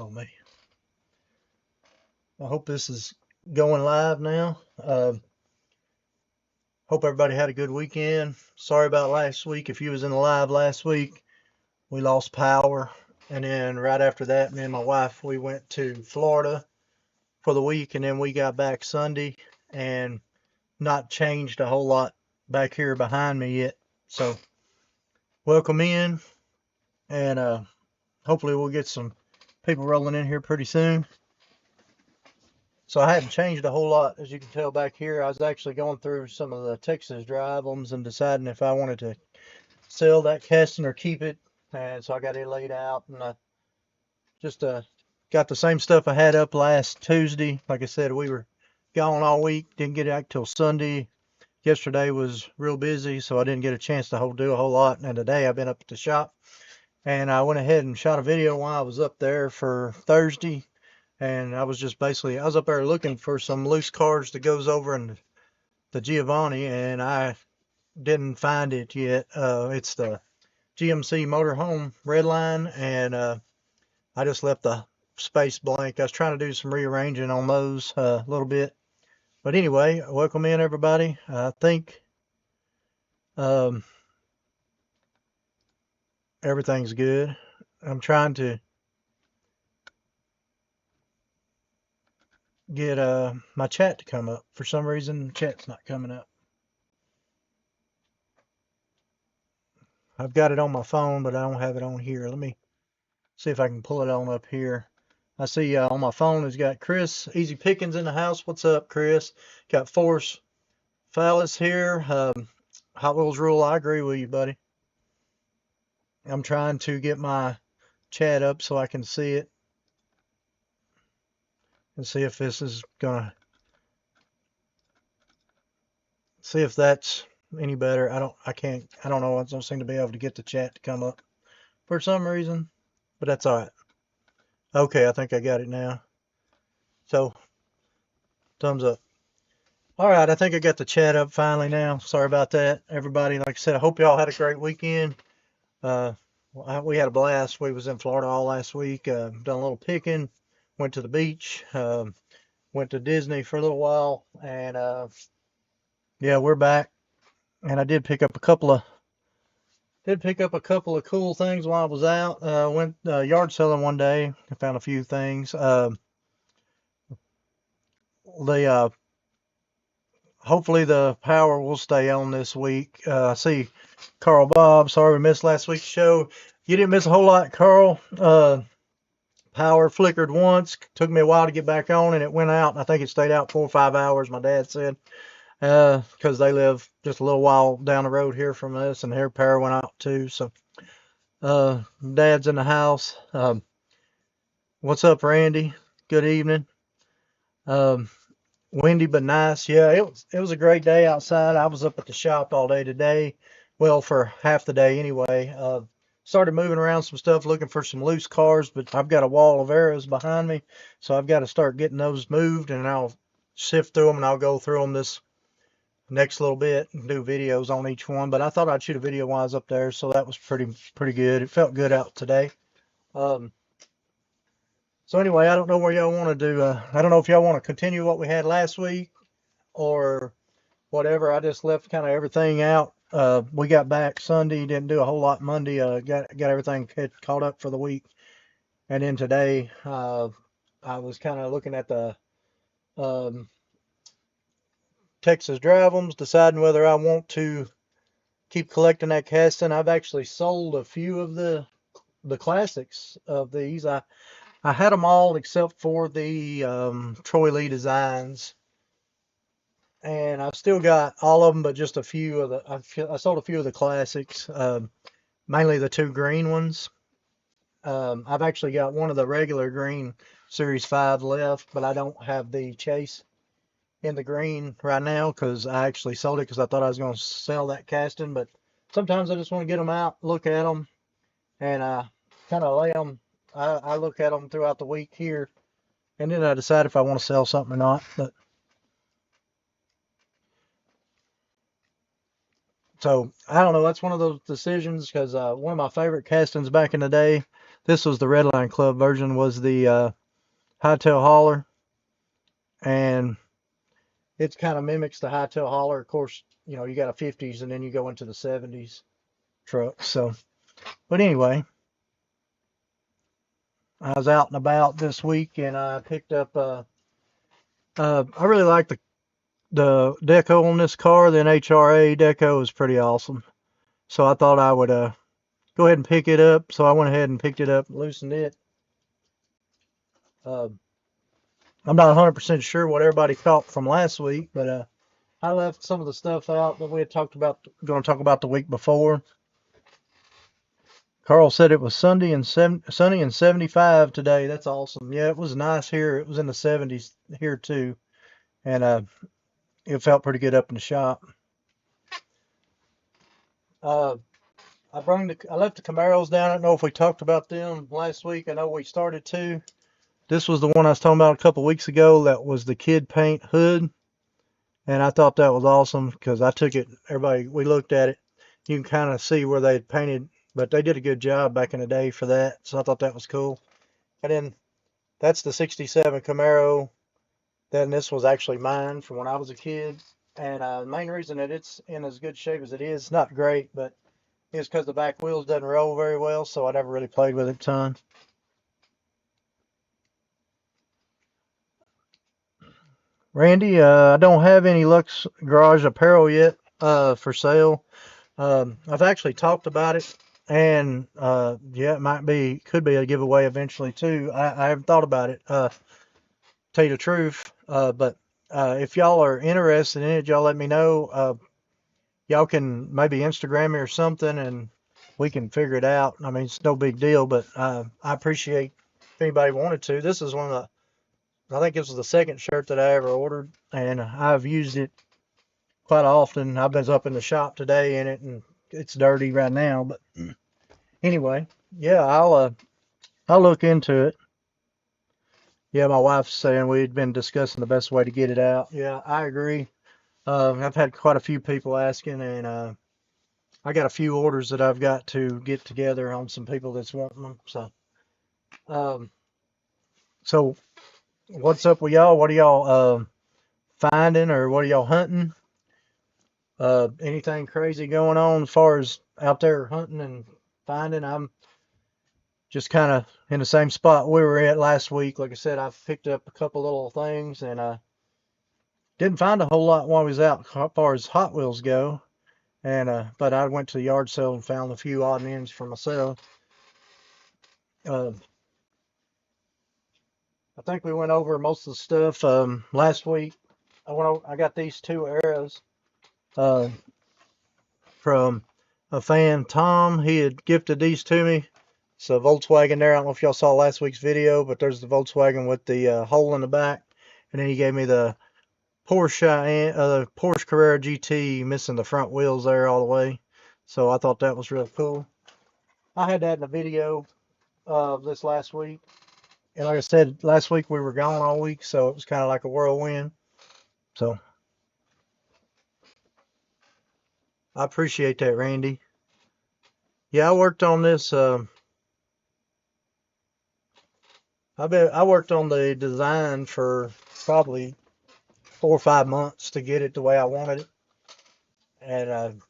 on me. I hope this is going live now. Hope everybody had a good weekend. Sorry about last week. If you was in the live last week, we lost power. And then right after that, me and my wife, we went to Florida for the week. And then we got back Sunday and not changed a whole lot back here behind me yet. So welcome in. And hopefully we'll get some people rolling in here pretty soon. So I hadn't changed a whole lot, as you can tell back here. I was actually going through some of the Texas dry albums and deciding if I wanted to sell that casting or keep it. And so I got it laid out, and I just got the same stuff I had up last Tuesday. Like I said, we were gone all week, didn't get out till Sunday. Yesterday was real busy, so I didn't get a chance to do a whole lot. And today I've been up at the shop, and I went ahead and shot a video while I was up there for Thursday. And I was just basically, I was up there looking for some loose cards that goes over in the Giovanni, and I didn't find it yet. It's the GMC Motorhome Redline, and I just left the space blank. I was trying to do some rearranging on those a little bit. But anyway, welcome in everybody. I think everything's good. I'm trying to get my chat to come up. For some reason, the chat's not coming up. I've got it on my phone, but I don't have it on here. Let me see if I can pull it on up here. I see on my phone it's got Chris Easy Pickings in the house. What's up, Chris? Got Force Phallus here. Hot Wheels Rule, I agree with you, buddy. I'm trying to get my chat up so I can see it. And see if this is gonna see if that's any better. I don't know. I don't seem to be able to get the chat to come up for some reason, but that's all right. Okay, I think I got it now. So, thumbs up. All right, I think I got the chat up finally now. Sorry about that, everybody. Like I said, I hope y'all had a great weekend. We had a blast. We was in Florida all last week. Done a little picking. Went to the beach. Went to Disney for a little while, and yeah, we're back. And I did pick up a couple of cool things while I was out. Went yard selling one day. I found a few things. Hopefully the power will stay on this week. I see Carl Bob. Sorry we missed last week's show. You didn't miss a whole lot, Carl. Power flickered once. Took me a while to get back on, and it went out. I think it stayed out 4 or 5 hours, my dad said, because they live just a little while down the road here from us, and their power went out too. So Dad's in the house. What's up, Randy? Good evening. Windy but nice. Yeah, it was a great day outside. I was up at the shop all day today. Well, for half the day anyway. Started moving around some stuff, looking for some loose cars, but I've got a wall of arrows behind me, so I've got to start getting those moved, and I'll sift through them, and I'll go through them this next little bit and do videos on each one. But I thought I'd shoot a video while I was up there, so that was pretty good. It felt good out today. So anyway, I don't know where y'all want to do. I don't know if y'all want to continue what we had last week or whatever. I just left kind of everything out. We got back Sunday, didn't do a whole lot Monday. Got everything caught up for the week. And then today, I was kind of looking at the Texas Drive-Ums, deciding whether I want to keep collecting that casting. I've actually sold a few of the classics of these. I had them all except for the Troy Lee designs, and I've still got all of them, but just a few of the. I sold a few of the classics, mainly the 2 green ones. I've actually got one of the regular green Series 5 left, but I don't have the Chase in the green right now because I actually sold it because I thought I was going to sell that casting. But sometimes I just want to get them out, look at them, and kind of lay them. I look at them throughout the week here, and then I decide if I want to sell something or not. But so I don't know. That's one of those decisions because one of my favorite castings back in the day This was the Redline Club version, was the Hightail Hauler, and it kind of mimics the Hightail Hauler. Of course, you know, you got a 50s and then you go into the 70s truck. So, but anyway, I was out and about this week and I picked up, I really like the deco on this car. The NHRA deco is pretty awesome. So I thought I would go ahead and pick it up. So I went ahead and picked it up and loosened it. I'm not 100% sure what everybody caught from last week, but I left some of the stuff out that we had talked about, going to talk about the week before. Carl said it was sunny and 75 today. That's awesome. Yeah, it was nice here. It was in the 70s here too, and it felt pretty good up in the shop. Uh, I left the Camaros down. I don't know if we talked about them last week. I know we started to. This was the one I was talking about a couple weeks ago. That was the kid paint hood. And I thought that was awesome because I took it, we looked at it. You can kind of see where they had painted, but they did a good job back in the day for that. So I thought that was cool. And then that's the 67 Camaro. Then this was actually mine from when I was a kid. And the main reason that it's in as good shape as it is, not great, but it's because the back wheels doesn't roll very well. So I never really played with it a ton. Randy, I don't have any Lux Garage apparel yet for sale. I've actually talked about it, and yeah, could be a giveaway eventually too. I haven't thought about it, tell you the truth. But if y'all are interested in it, y'all let me know. Y'all can maybe Instagram me or something, and we can figure it out. I mean, it's no big deal, but I appreciate if anybody wanted to. This is one of the, I think this was the second shirt that I ever ordered, and I've used it quite often. I've been up in the shop today in it, and it's dirty right now. But anyway, yeah, I'll look into it. Yeah, my wife's saying we'd been discussing the best way to get it out. Yeah, I agree. I've had quite a few people asking, and I got a few orders that I've got to get together on some people that's wanting them. Um, so what's up with y'all? What are y'all finding, or what are y'all hunting? Anything crazy going on as far as out there hunting and finding? I'm just kind of in the same spot we were at last week. Like I said, I've picked up a couple little things and didn't find a whole lot while I was out as far as Hot Wheels go. And but I went to the yard sale and found a few odd and ends for myself. Uh, I think we went over most of the stuff last week. I got these two arrows uh, from a fan, Tom. He had gifted these to me. It's a Volkswagen there. I don't know if y'all saw last week's video, but there's the Volkswagen with the hole in the back. And then he gave me the Porsche Carrera GT missing the front wheels there all the way. So I thought that was really cool. I had that in a video this last week. And like I said, last week we were gone all week, so it was kind of like a whirlwind. So I appreciate that, Randy. Yeah, I worked on this. I worked on the design for probably 4 or 5 months to get it the way I wanted it, and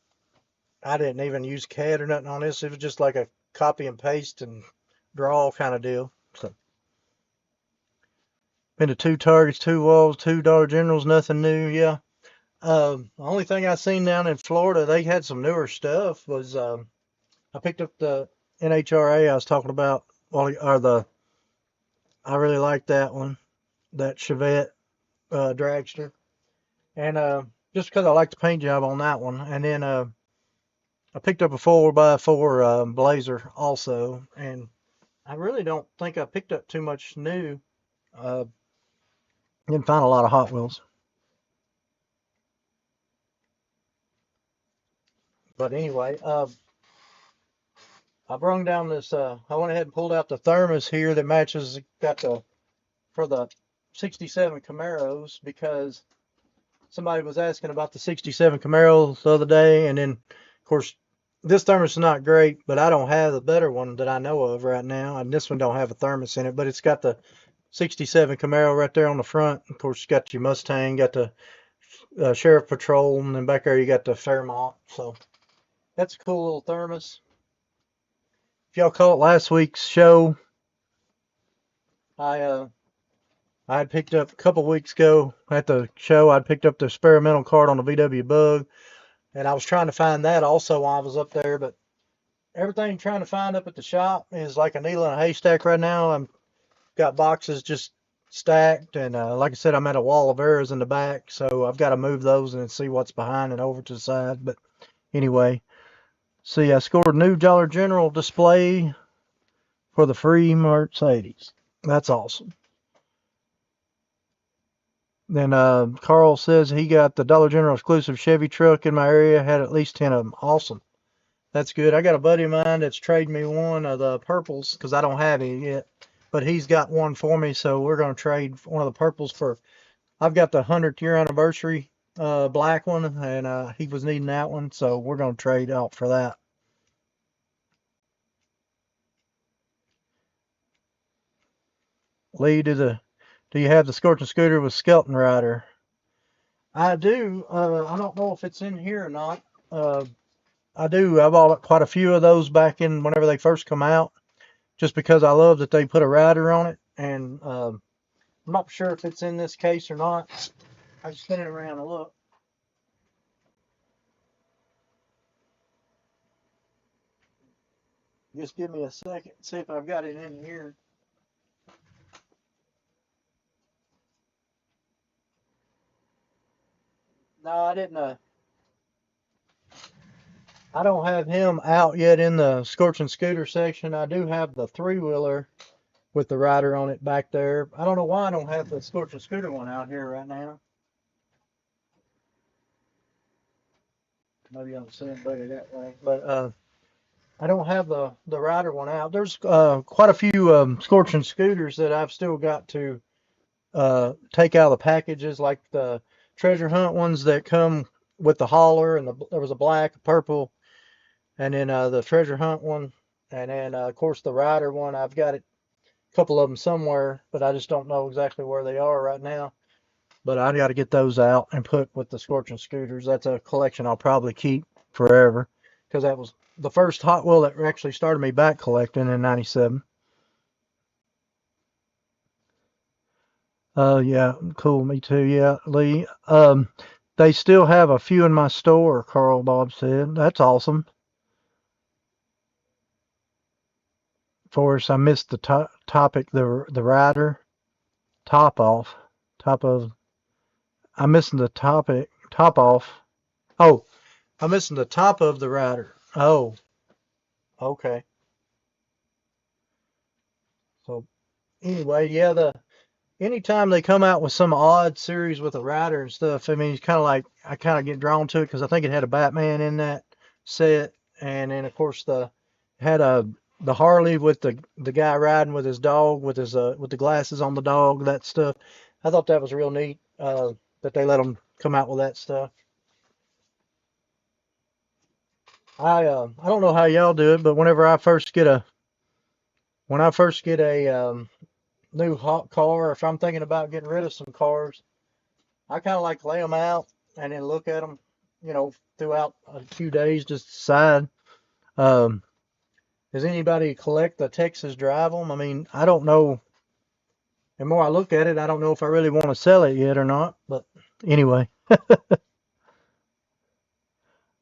I didn't even use CAD or nothing on this. It was just like a copy and paste and draw kind of deal. So, been to 2 Targets, 2 Walls, 2 Dollar Generals, nothing new. Yeah. The only thing I seen down in Florida, they had some newer stuff. Was I picked up the NHRA I was talking about, I really like that one, that Chevette dragster, and just because I like the paint job on that one. And then I picked up a 4x4 Blazer also, and I really don't think I picked up too much new. Didn't find a lot of Hot Wheels. But anyway, I brung down this, I went ahead and pulled out the thermos here that matches, for the 67 Camaros, because somebody was asking about the 67 Camaros the other day, and then, of course, this thermos is not great, but I don't have the better one that I know of right now. And this one don't have a thermos in it, but it's got the 67 Camaro right there on the front. Of course, you got your Mustang, got the Sheriff Patrol, and then back there you got the Fairmont. So that's a cool little thermos. If y'all caught last week's show, I had picked up a couple weeks ago at the show. I'd picked up the experimental card on the VW Bug, and I was trying to find that also while I was up there, but everything I'm trying to find up at the shop is like a needle in a haystack right now. I'm got boxes just stacked, and like I said, I'm at a wall of errors in the back, so I've got to move those and see what's behind and over to the side. But anyway, see, I scored a new Dollar General display for the free Mercedes. That's awesome. Then Carl says he got the Dollar General exclusive Chevy truck in my area, had at least 10 of them. Awesome. That's good. I got a buddy of mine that's trading me one of the purples because I don't have it yet, but he's got one for me, so we're going to trade one of the purples for. I've got the 100th year anniversary black one, and he was needing that one, so we're going to trade out for that. Lee, do you have the Scorching Scooter with Skeleton Rider? I do. I don't know if it's in here or not. I do. I bought quite a few of those back in whenever they first come out, just because I love that they put a rider on it. And I'm not sure if it's in this case or not. I just spin it around and look. Just give me a second, see if I've got it in here. No, I didn't. I don't have him out yet in the Scorching Scooter section. I do have the three-wheeler with the rider on it back there. I don't know why I don't have the Scorching Scooter one out here right now. Maybe I'm seeing better that way. But I don't have the rider one out. There's quite a few Scorching Scooters that I've still got to take out of the packages, like the treasure hunt ones that come with the hauler, and there was a black, a purple, and then the treasure hunt one, and then of course the rider one. I've got it, a couple of them somewhere, but I just don't know exactly where they are right now. But I got to get those out and put with the Scorching Scooters. That's a collection I'll probably keep forever, because that was the first Hot Wheel that actually started me back collecting in '97. Yeah, cool. Me too. Yeah, Lee. They still have a few in my store, Carl Bob said. That's awesome. Forrest, I missed the topic, the rider. Top off. Top of. I'm missing the topic. Top off. Oh, I'm missing the top of the rider. Oh, okay. So anyway, yeah, anytime they come out with some odd series with a rider and stuff, I mean, it's kind of like I kind of get drawn to it because I think it had a Batman in that set, and then of course had the Harley with the guy riding with his dog with the glasses on the dog, that stuff. I thought that was real neat that they let them come out with that stuff. I don't know how y'all do it, but when I first get a new hot car, if I'm thinking about getting rid of some cars, I kind of like lay them out and then look at them, throughout a few days, just decide. Um, does anybody collect the Texas drive them? I mean, I don't know. The more I look at it, I don't know if I really want to sell it yet or not. But anyway.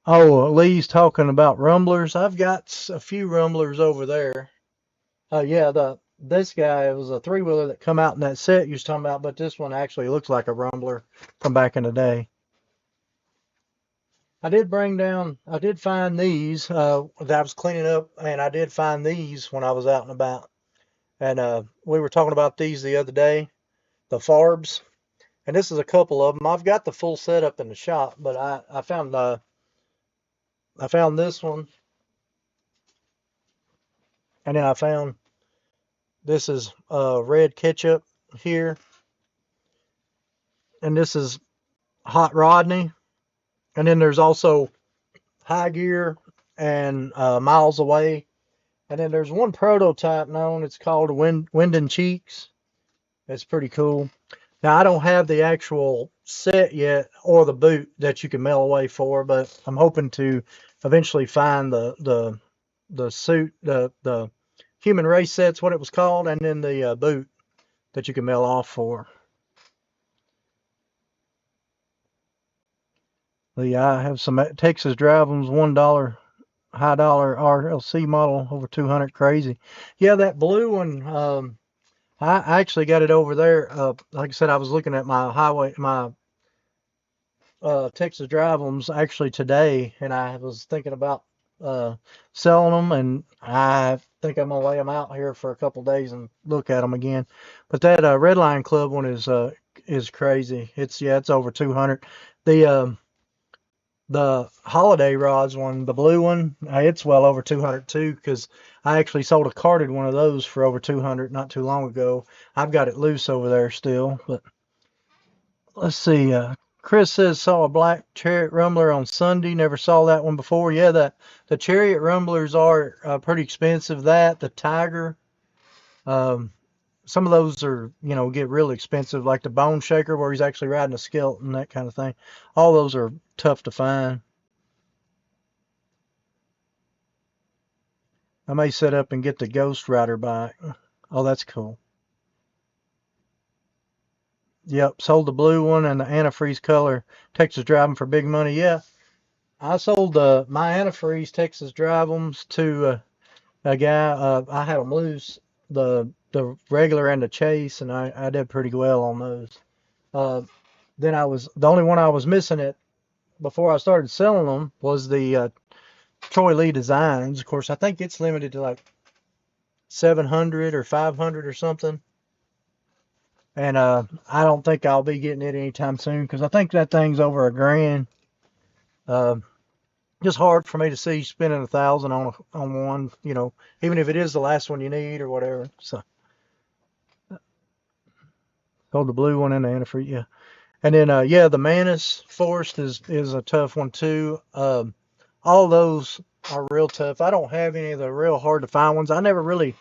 Oh, Lee's talking about rumblers. I've got a few rumblers over there. Yeah, this guy, it was a three-wheeler that come out in that set you was talking about, but this one actually looks like a rumbler from back in the day. I did find these that I was cleaning up, and I did find these when I was out and about. And we were talking about these the other day, the Farbs, and this is a couple of them. I've got the full setup in the shop, but I found this one, and then I found this is red ketchup here, and this is Hot Rodney, and then there's also High Gear and miles away. And then there's one prototype known. It's called Wind and Cheeks. It's pretty cool. Now I don't have the actual set yet or the boot that you can mail away for, but I'm hoping to eventually find the suit, the human race set's what it was called, and then the boot that you can mail off for. I have some Texas Drive-Ums, $1 high dollar RLC model over 200. Crazy. Yeah, that blue one. I actually got it over there. Like I said, I was looking at my Texas Drive-Ums actually today, and I was thinking about selling them, and I think I'm gonna lay them out here for a couple days and look at them again. But that Redline Club one is crazy. It's over 200. The Holiday Rods one, the blue one, it's well over 200 too, because I actually sold a carded one of those for over 200 not too long ago. I've got it loose over there still, but let's see. Chris says saw a black Chariot Rumbler on Sunday. Never saw that one before. Yeah, the Chariot Rumblers are pretty expensive. The Tiger, um, some of those are, get real expensive, like the Bone Shaker where he's actually riding a skeleton, that kind of thing. All those are tough to find. I may set up and get the Ghost Rider bike. Oh, that's cool. Yep, sold the blue one and the antifreeze color Texas Drive-'em for big money. Yeah, I sold my antifreeze Texas Drive-'ems to a guy. I had them loose, the regular and the chase, and I did pretty well on those. Then the only one I was missing it before I started selling them was the Troy Lee Designs. Of course, I think it's limited to like 700 or 500 or something. And I don't think I'll be getting it anytime soon because I think that thing's over $1,000. Just hard for me to see spending 1,000 on one, even if it is the last one you need or whatever. So, hold the blue one and the antifreeze, yeah. And then the Manus Forest is a tough one too. All those are real tough. I don't have any of the real hard to find ones. I never really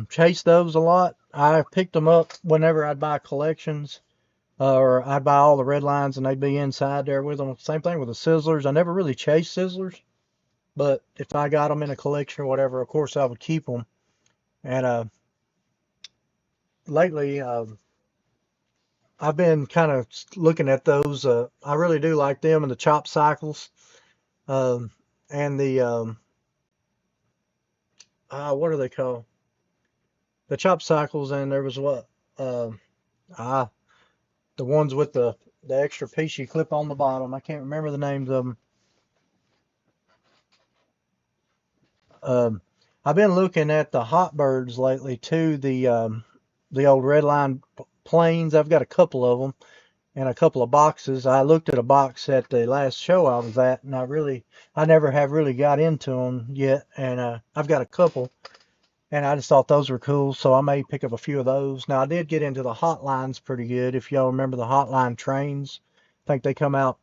chase those a lot. I picked them up whenever I'd buy collections, or I'd buy all the red lines and they'd be inside there with them. Same thing with the Sizzlers. I never really chased Sizzlers, but if I got them in a collection or whatever, of course I would keep them. And lately, I've been kind of looking at those. I really do like them and the chop cycles, and the what are they called? The chop cycles, and there was the ones with the extra piece you clip on the bottom. I can't remember the names of them. I've been looking at the Hot Birds lately too. The old Redline planes. I've got a couple of them and a couple of boxes. I looked at a box at the last show I was at, and I never have really got into them yet. And I've got a couple. And I just thought those were cool, so I may pick up a few of those. Now, I did get into the Hotlines pretty good. If y'all remember the Hotline trains, I think they come out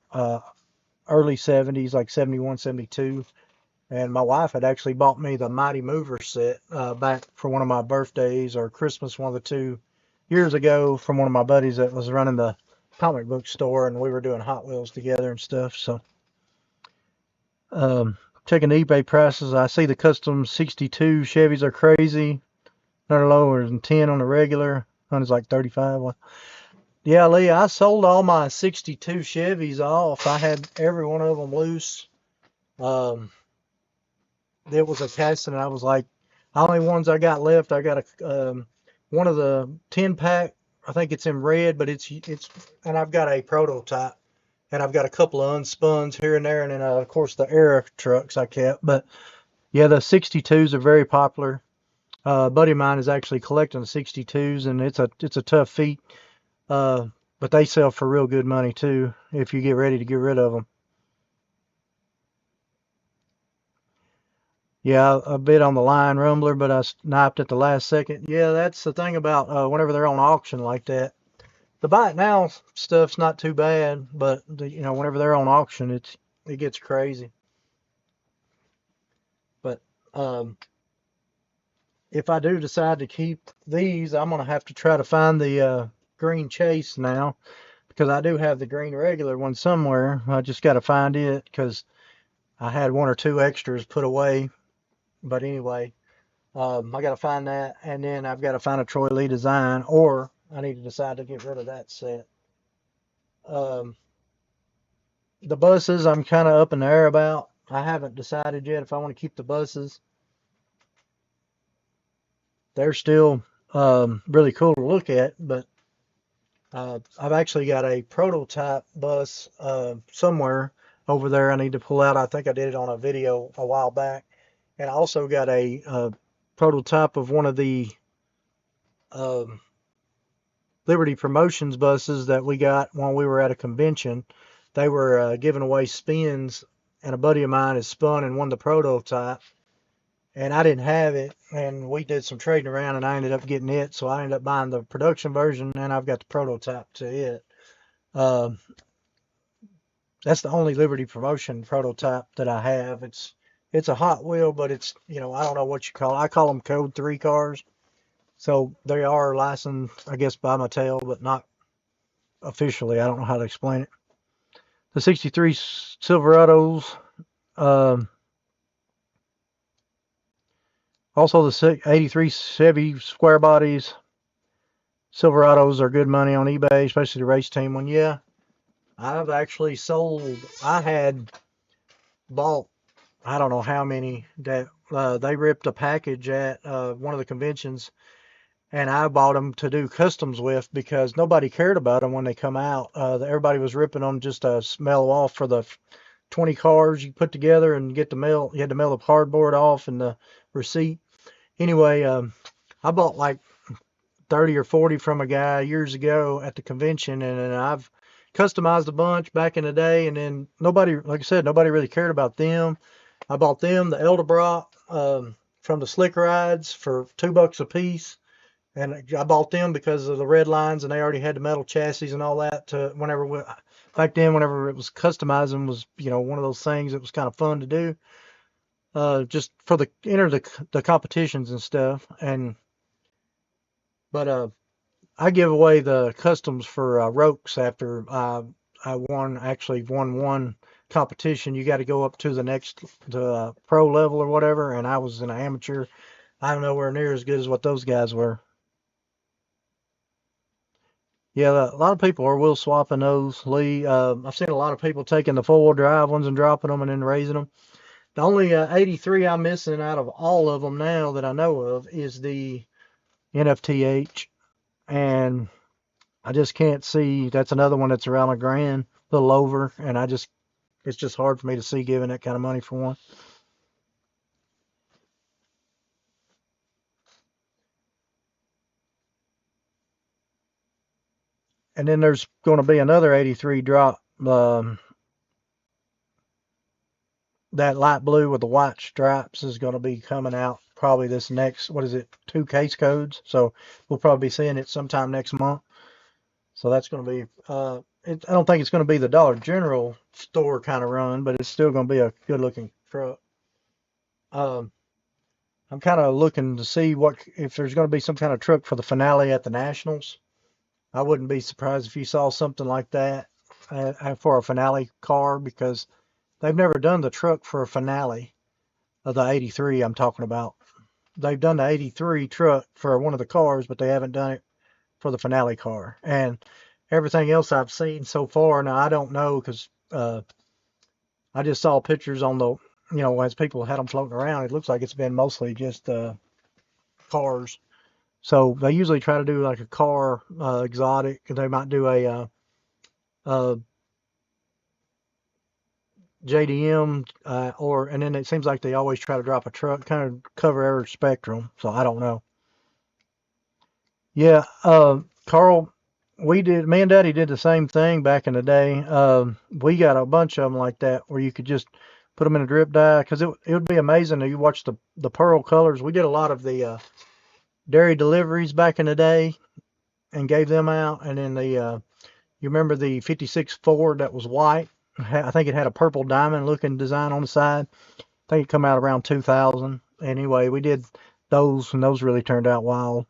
early 70s, like 71, 72. And my wife had actually bought me the Mighty Mover set back for one of my birthdays or Christmas, one of the 2 years ago, from one of my buddies that was running the comic book store, and we were doing Hot Wheels together and stuff. So, checking the eBay prices, I see the custom 62 Chevys are crazy. They're lower than 10 on the regular. One is like 35. Well, yeah, Lee, I sold all my 62 Chevys off. I had every one of them loose. There was a case, and I was like, the only ones I got left, I got one of the 10-pack. I think it's in red, but and I've got a prototype. And I've got a couple of unspuns here and there, and then of course the Era trucks I kept. But yeah, the 62s are very popular. A buddy of mine is actually collecting the 62s, and it's a tough feat. But they sell for real good money too if you get ready to get rid of them. Yeah, a bit on the Lion Rumbler, but I sniped at the last second. Yeah, that's the thing about whenever they're on auction like that. The buy it now stuff's not too bad, but whenever they're on auction, it gets crazy. If I do decide to keep these, I'm going to have to try to find the green chase now, because I do have the green regular one somewhere. I just got to find it because I had one or two extras put away. But anyway, I got to find that, and then I've got to find a Troy Lee design, or I need to decide to get rid of that set. The buses, I'm kind of up in the air about. I haven't decided yet if I want to keep the buses. They're still really cool to look at, but I've actually got a prototype bus somewhere over there I need to pull out. I think I did it on a video a while back. And I also got a prototype of one of the Liberty Promotions buses that we got when we were at a convention. They were giving away spins, and a buddy of mine has spun and won the prototype. And I didn't have it, and we did some trading around, and I ended up getting it. So I ended up buying the production version, and I've got the prototype to it. That's the only Liberty Promotion prototype that I have. It's a Hot Wheel, but it's, I don't know what you call it. I call them Code 3 cars. So they are licensed, I guess, by Mattel, but not officially. I don't know how to explain it. The 63 Silverados. Also the 83 Chevy square bodies. Silverados are good money on eBay, especially the race team one. Yeah, I've actually sold. I had bought, I don't know how many, that they ripped a package at one of the conventions, and I bought them to do customs with because nobody cared about them when they come out. Everybody was ripping them just to smell off for the 20 cars you put together and get the mail. You had to mail the cardboard off and the receipt. Anyway, I bought like 30 or 40 from a guy years ago at the convention, and I've customized a bunch back in the day, and then nobody, like I said, nobody really cared about them. I bought them, the Eldebrock, from the Slick Rides for $2 a piece, and I bought them because of the red lines, and they already had the metal chassis and all that. Back then, whenever it was customizing was, one of those things that was kind of fun to do, just for enter the competitions and stuff. But I give away the customs for Rokes after I actually won one competition. You got to go up to the pro level or whatever, and I was an amateur. I'm nowhere near as good as what those guys were. Yeah, a lot of people are wheel swapping those, Lee. I've seen a lot of people taking the four-wheel drive ones and dropping them and then raising them. The only 83 I'm missing out of all of them now that I know of is the NFTH, and I just can't see. That's another one that's around $1,000, a little over, and it's just hard for me to see giving that kind of money for one. And then there's going to be another 83 drop, that light blue with the white stripes is going to be coming out probably this next, 2 case codes. So we'll probably be seeing it sometime next month. So that's going to be, I don't think it's going to be the Dollar General store kind of run, but it's still going to be a good looking truck. I'm kind of looking to see if there's going to be some kind of truck for the finale at the Nationals. I wouldn't be surprised if you saw something like that for a finale car, because they've never done the truck for a finale of the 83 I'm talking about. They've done the 83 truck for one of the cars, but they haven't done it for the finale car. And everything else I've seen so far, now I don't know, because I just saw pictures on the, as people had them floating around, it looks like it's been mostly just cars. So they usually try to do like a car exotic. They might do a JDM, and then it seems like they always try to drop a truck, kind of cover every spectrum. So I don't know. Yeah, Carl, me and Daddy did the same thing back in the day. We got a bunch of them like that where you could just put them in a drip dye, because it would be amazing if you watch the pearl colors. We did a lot of the dairy deliveries back in the day and gave them out. And then you remember the 56 Ford that was white? I think it had a purple diamond looking design on the side. I think it come out around 2000. anyway, we did those, and those really turned out wild.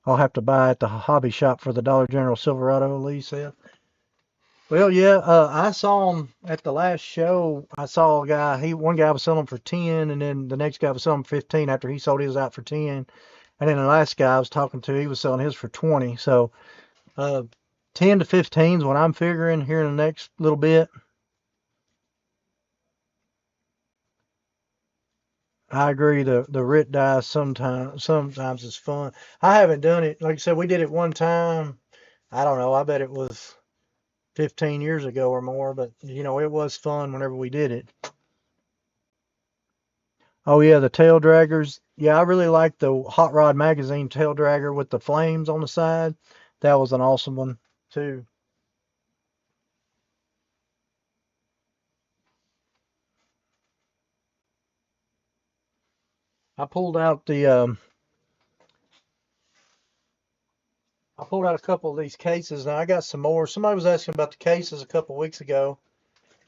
I'll have to buy at the hobby shop for the Dollar General Silverado, Lee said. Well, yeah, I saw him at the last show. I saw a guy. One guy was selling them for 10, and then the next guy was selling them for 15 after he sold his out for 10. And then the last guy I was talking to, he was selling his for 20. So, uh, 10 to 15 is what I'm figuring here in the next little bit. I agree. The Rit dice sometimes is fun. I haven't done it. Like I said, we did it one time. I don't know. I bet it was 15 years ago or more, but it was fun whenever we did it. Oh yeah, the tail draggers. Yeah, I really like the Hot Rod Magazine tail dragger with the flames on the side. That was an awesome one too. I pulled out the I pulled out a couple of these cases. Now I got some more. Somebody was asking about the cases a couple of weeks ago,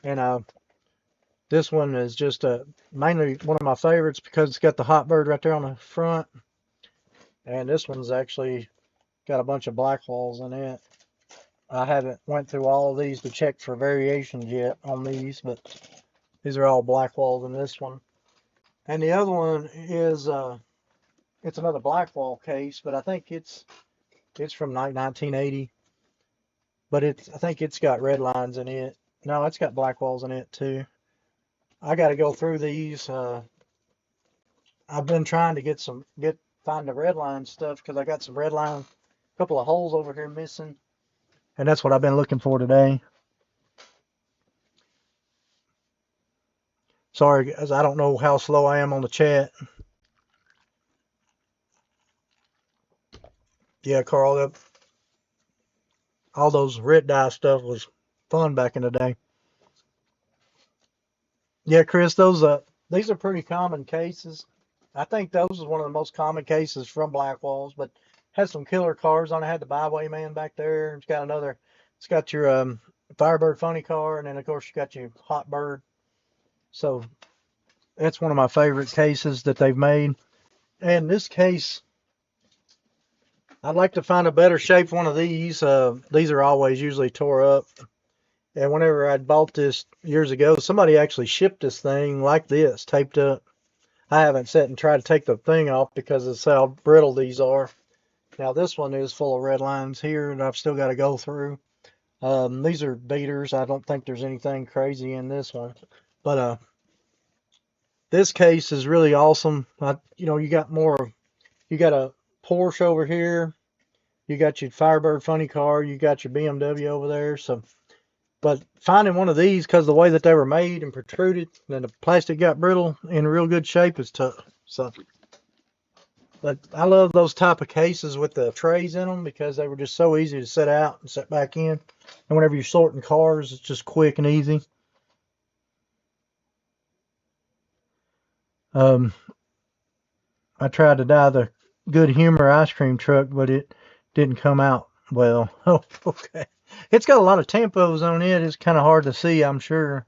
and this one is just mainly one of my favorites because it's got the hot bird right there on the front, and this one's actually got a bunch of black walls in it. I haven't went through all of these to check for variations yet on these, but these are all black walls in this one. And the other one is it's another black wall case, but I think it's from like 1980. But I think it's got red lines in it. No, it's got black walls in it too. I got to go through these. I've been trying to find the red line stuff because I got some red line, a couple of holes over here missing, and that's what I've been looking for today. Sorry, guys, I don't know how slow I am on the chat. Yeah, Carl, all those red dye stuff was fun back in the day. Yeah, Chris, these are pretty common cases. I think those is one of the most common cases from Black Walls, but has some killer cars on it. Had the Bywayman back there. It's got your Firebird funny car, and then of course you got your Hot Bird. So that's one of my favorite cases that they've made. And this case, I'd like to find a better shape one of these. These are always usually tore up. And whenever I'd bought this years ago, somebody actually shipped this thing like this, taped up. I haven't sat and tried to take the thing off because of how brittle these are. Now this one is full of red lines here, and I've still got to go through. These are beaters. I don't think there's anything crazy in this one. But this case is really awesome. You got a Porsche over here. You got your Firebird funny car. You got your BMW over there. But finding one of these, because the way that they were made and protruded, and the plastic got brittle in real good shape, is tough. But I love those type of cases with the trays in them because they were just so easy to set out and set back in. And whenever you're sorting cars, it's just quick and easy. I tried to dye the Good Humor ice cream truck, but it didn't come out well. Oh, okay. It's got a lot of tempos on it. It's kind of hard to see, I'm sure.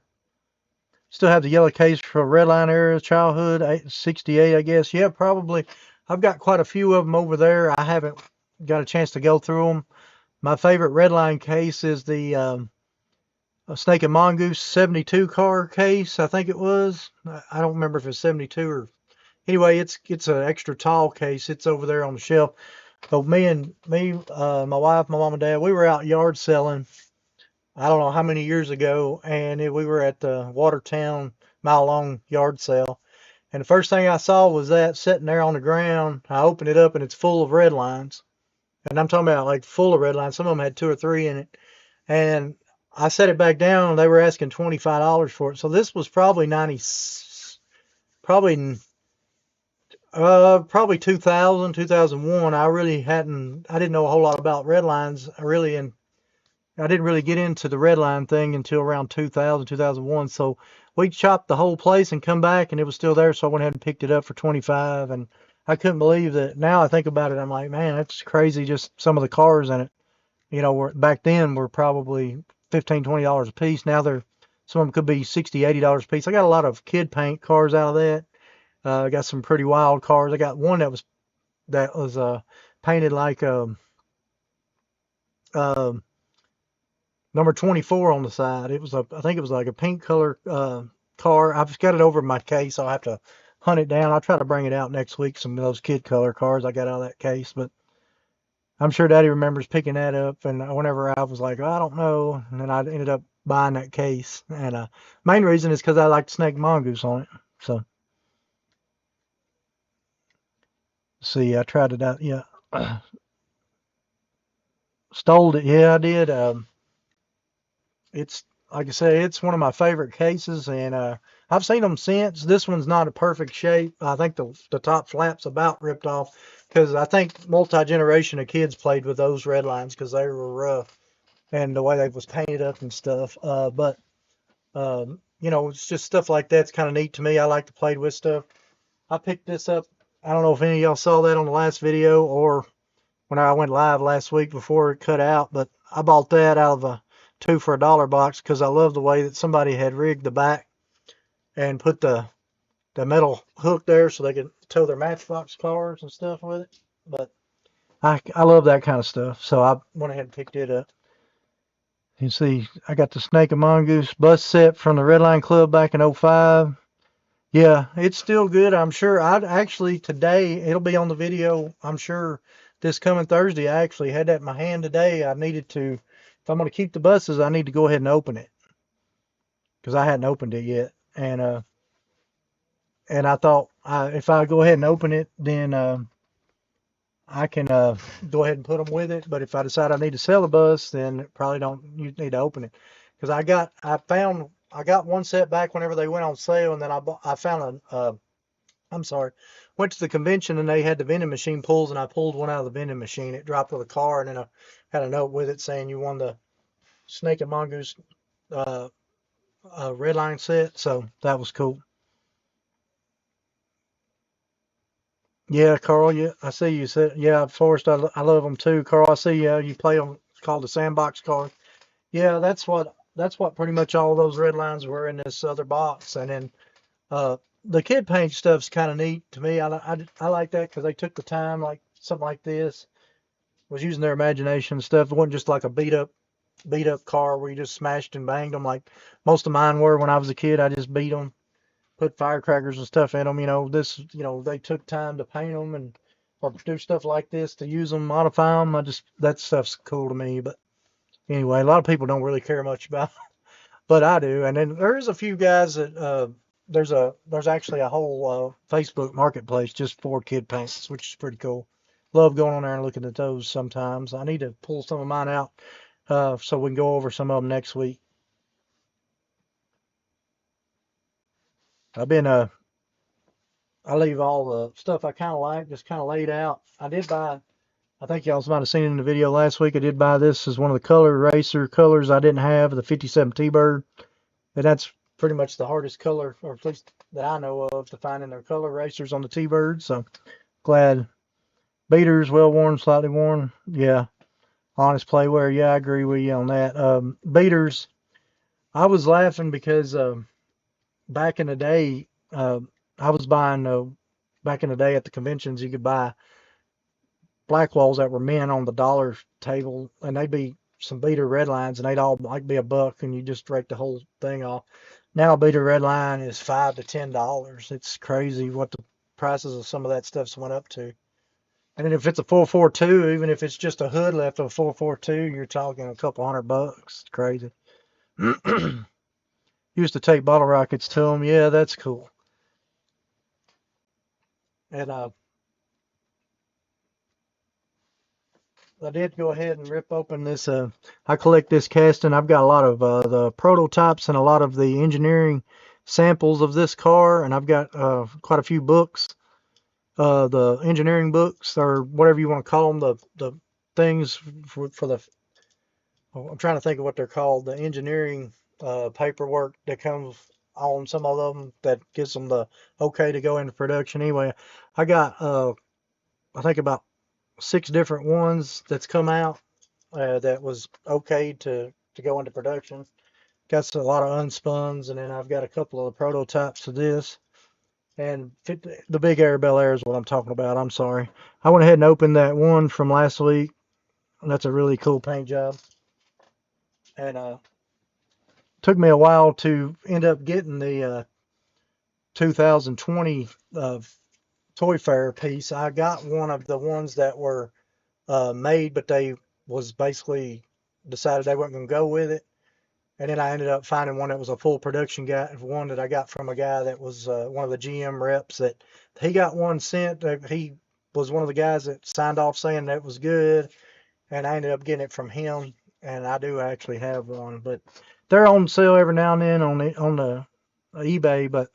Still have the yellow case for Redline era childhood, 68, I guess. Yeah, probably. I've got quite a few of them over there. I haven't got a chance to go through them. My favorite Redline case is the Snake and Mongoose 72 car case, I think it was. I don't remember if it's 72 or... Anyway, it's an extra tall case. It's over there on the shelf. So my wife, my mom and dad, we were out yard selling, I don't know how many years ago, and we were at the Watertown mile-long yard sale. And the first thing I saw was that sitting there on the ground. I opened it up, and it's full of red lines. And I'm talking about like full of red lines. Some of them had 2 or 3 in it. And I set it back down, and they were asking $25 for it. So this was probably probably 2000, 2001. I didn't know a whole lot about red lines. I didn't really get into the red line thing until around 2000, 2001. So we chopped the whole place and come back, and it was still there. So I went ahead and picked it up for 25. And I couldn't believe that. Now I think about it, I'm like, man, that's crazy. Just some of the cars in it, back then were probably $15, $20 a piece. Now they're Some of them could be $60, $80 a piece. I got a lot of kid paint cars out of that. I got some pretty wild cars. I got one that was painted like um, number 24 on the side. I think it was like a pink color car. I've got it over my case. I'll have to hunt it down. I'll try to bring it out next week. Some of those kid color cars I got out of that case, but I'm sure Daddy remembers picking that up. And whenever I was like, oh, I don't know, and then I ended up buying that case. And main reason is because I like Snake Mongoose on it. So see, I tried it out. Yeah, stole it. Yeah, I did. It's like I say, it's one of my favorite cases, and I've seen them since. This one's not a perfect shape. I think the top flap's about ripped off because I think multi-generation of kids played with those red lines because they were rough and the way they was painted up and stuff. But you know, it's just stuff like that's kind of neat to me. I like to play with stuff. I picked this up. I don't know if any of y'all saw that on the last video or when I went live last week before it cut out, but I bought that out of a 2 for $1 box because I love the way that somebody had rigged the back and put the metal hook there so they could tow their Matchbox cars and stuff with it. But I love that kind of stuff, so I went ahead and picked it up. You see, I got the Snake and Mongoose bus set from the Redline Club back in '05. Yeah, it's still good. I'm sure I'd actually today, it'll be on the video, I'm sure this coming Thursday. I actually had that in my hand today. I needed to, if I'm going to keep the buses, I need to go ahead and open it because I hadn't opened it yet. And I thought if I go ahead and open it, then I can go ahead and put them with it. But if I decide I need to sell the bus, then probably don't you need to open it because I got one set back whenever they went on sale, and then I found I'm sorry, went to the convention and they had the vending machine pulls, and I pulled one out of the vending machine. It dropped with a car, and then I had a note with it saying you won the Snake and Mongoose uh, red line set. So that was cool. Yeah, Carl. Yeah, I see you said. Yeah, Forrest. I love them too, Carl. I see. Yeah, you play them. It's called the sandbox card. Yeah, that's what pretty much all those red lines were in this other box, and then the kid paint stuff's kind of neat to me. I like that because they took the time, like something like this was using their imagination and stuff. It wasn't just like a beat up car where you just smashed and banged them like most of mine were when I was a kid. I just beat them, put firecrackers and stuff in them. They took time to paint them and or do stuff like this to use them, modify them. That stuff's cool to me. But anyway, a lot of people don't really care much about but I do. And then there's a few guys that there's actually a whole Facebook marketplace just for kid paints, which is pretty cool. Love going on there and looking at those sometimes. I need to pull some of mine out so we can go over some of them next week. I've been I leave all the stuff I kind of like just kind of laid out. I did buy. I think y'all might have seen it in the video last week. I did buy this as one of the color racer colors I didn't have, the 57 T-Bird. And that's pretty much the hardest color, or at least that I know of, to find in their color racers on the T-Bird. So glad. Beaters, well worn, slightly worn. Yeah. Honest play wear. Yeah, I agree with you on that. Beaters, I was laughing because back in the day, I was buying, back in the day at the conventions, you could buy black walls that were mint on the dollar table, and they'd be some beater red lines, and they'd all like be a buck, and you just rake the whole thing off. Now a beater red line is $5 to $10. It's crazy what the prices of some of that stuff's went up to. And then if it's a 442, even if it's just a hood left of a 442, you're talking a couple $100. It's crazy. Used to take bottle rockets to them. Yeah, that's cool. And I did go ahead and rip open this. I collect this casting. I've got a lot of the prototypes and a lot of the engineering samples of this car, and I've got quite a few books, the engineering books or whatever you want to call them, the things for the. I'm trying to think of what they're called. The engineering paperwork that comes on some of them that gives them the okay to go into production. Anyway, I got I think about 6 different ones that's come out that was okay to go into production. got a lot of unspuns, and then I've got a couple of prototypes of this. And the big air bel air is what I'm talking about. I'm sorry. I went ahead and opened that one from last week. That's a really cool paint job. And took me a while to end up getting the 2020 Toy Fair piece. I got one of the ones that were made, but they was basically decided they weren't going to go with it. And then I ended up finding one that was a full production guy, one that I got from a guy that was one of the GM reps that he got one sent. He was one of the guys that signed off saying that was good, and I ended up getting it from him. And I do actually have one, but they're on sale every now and then on the eBay. But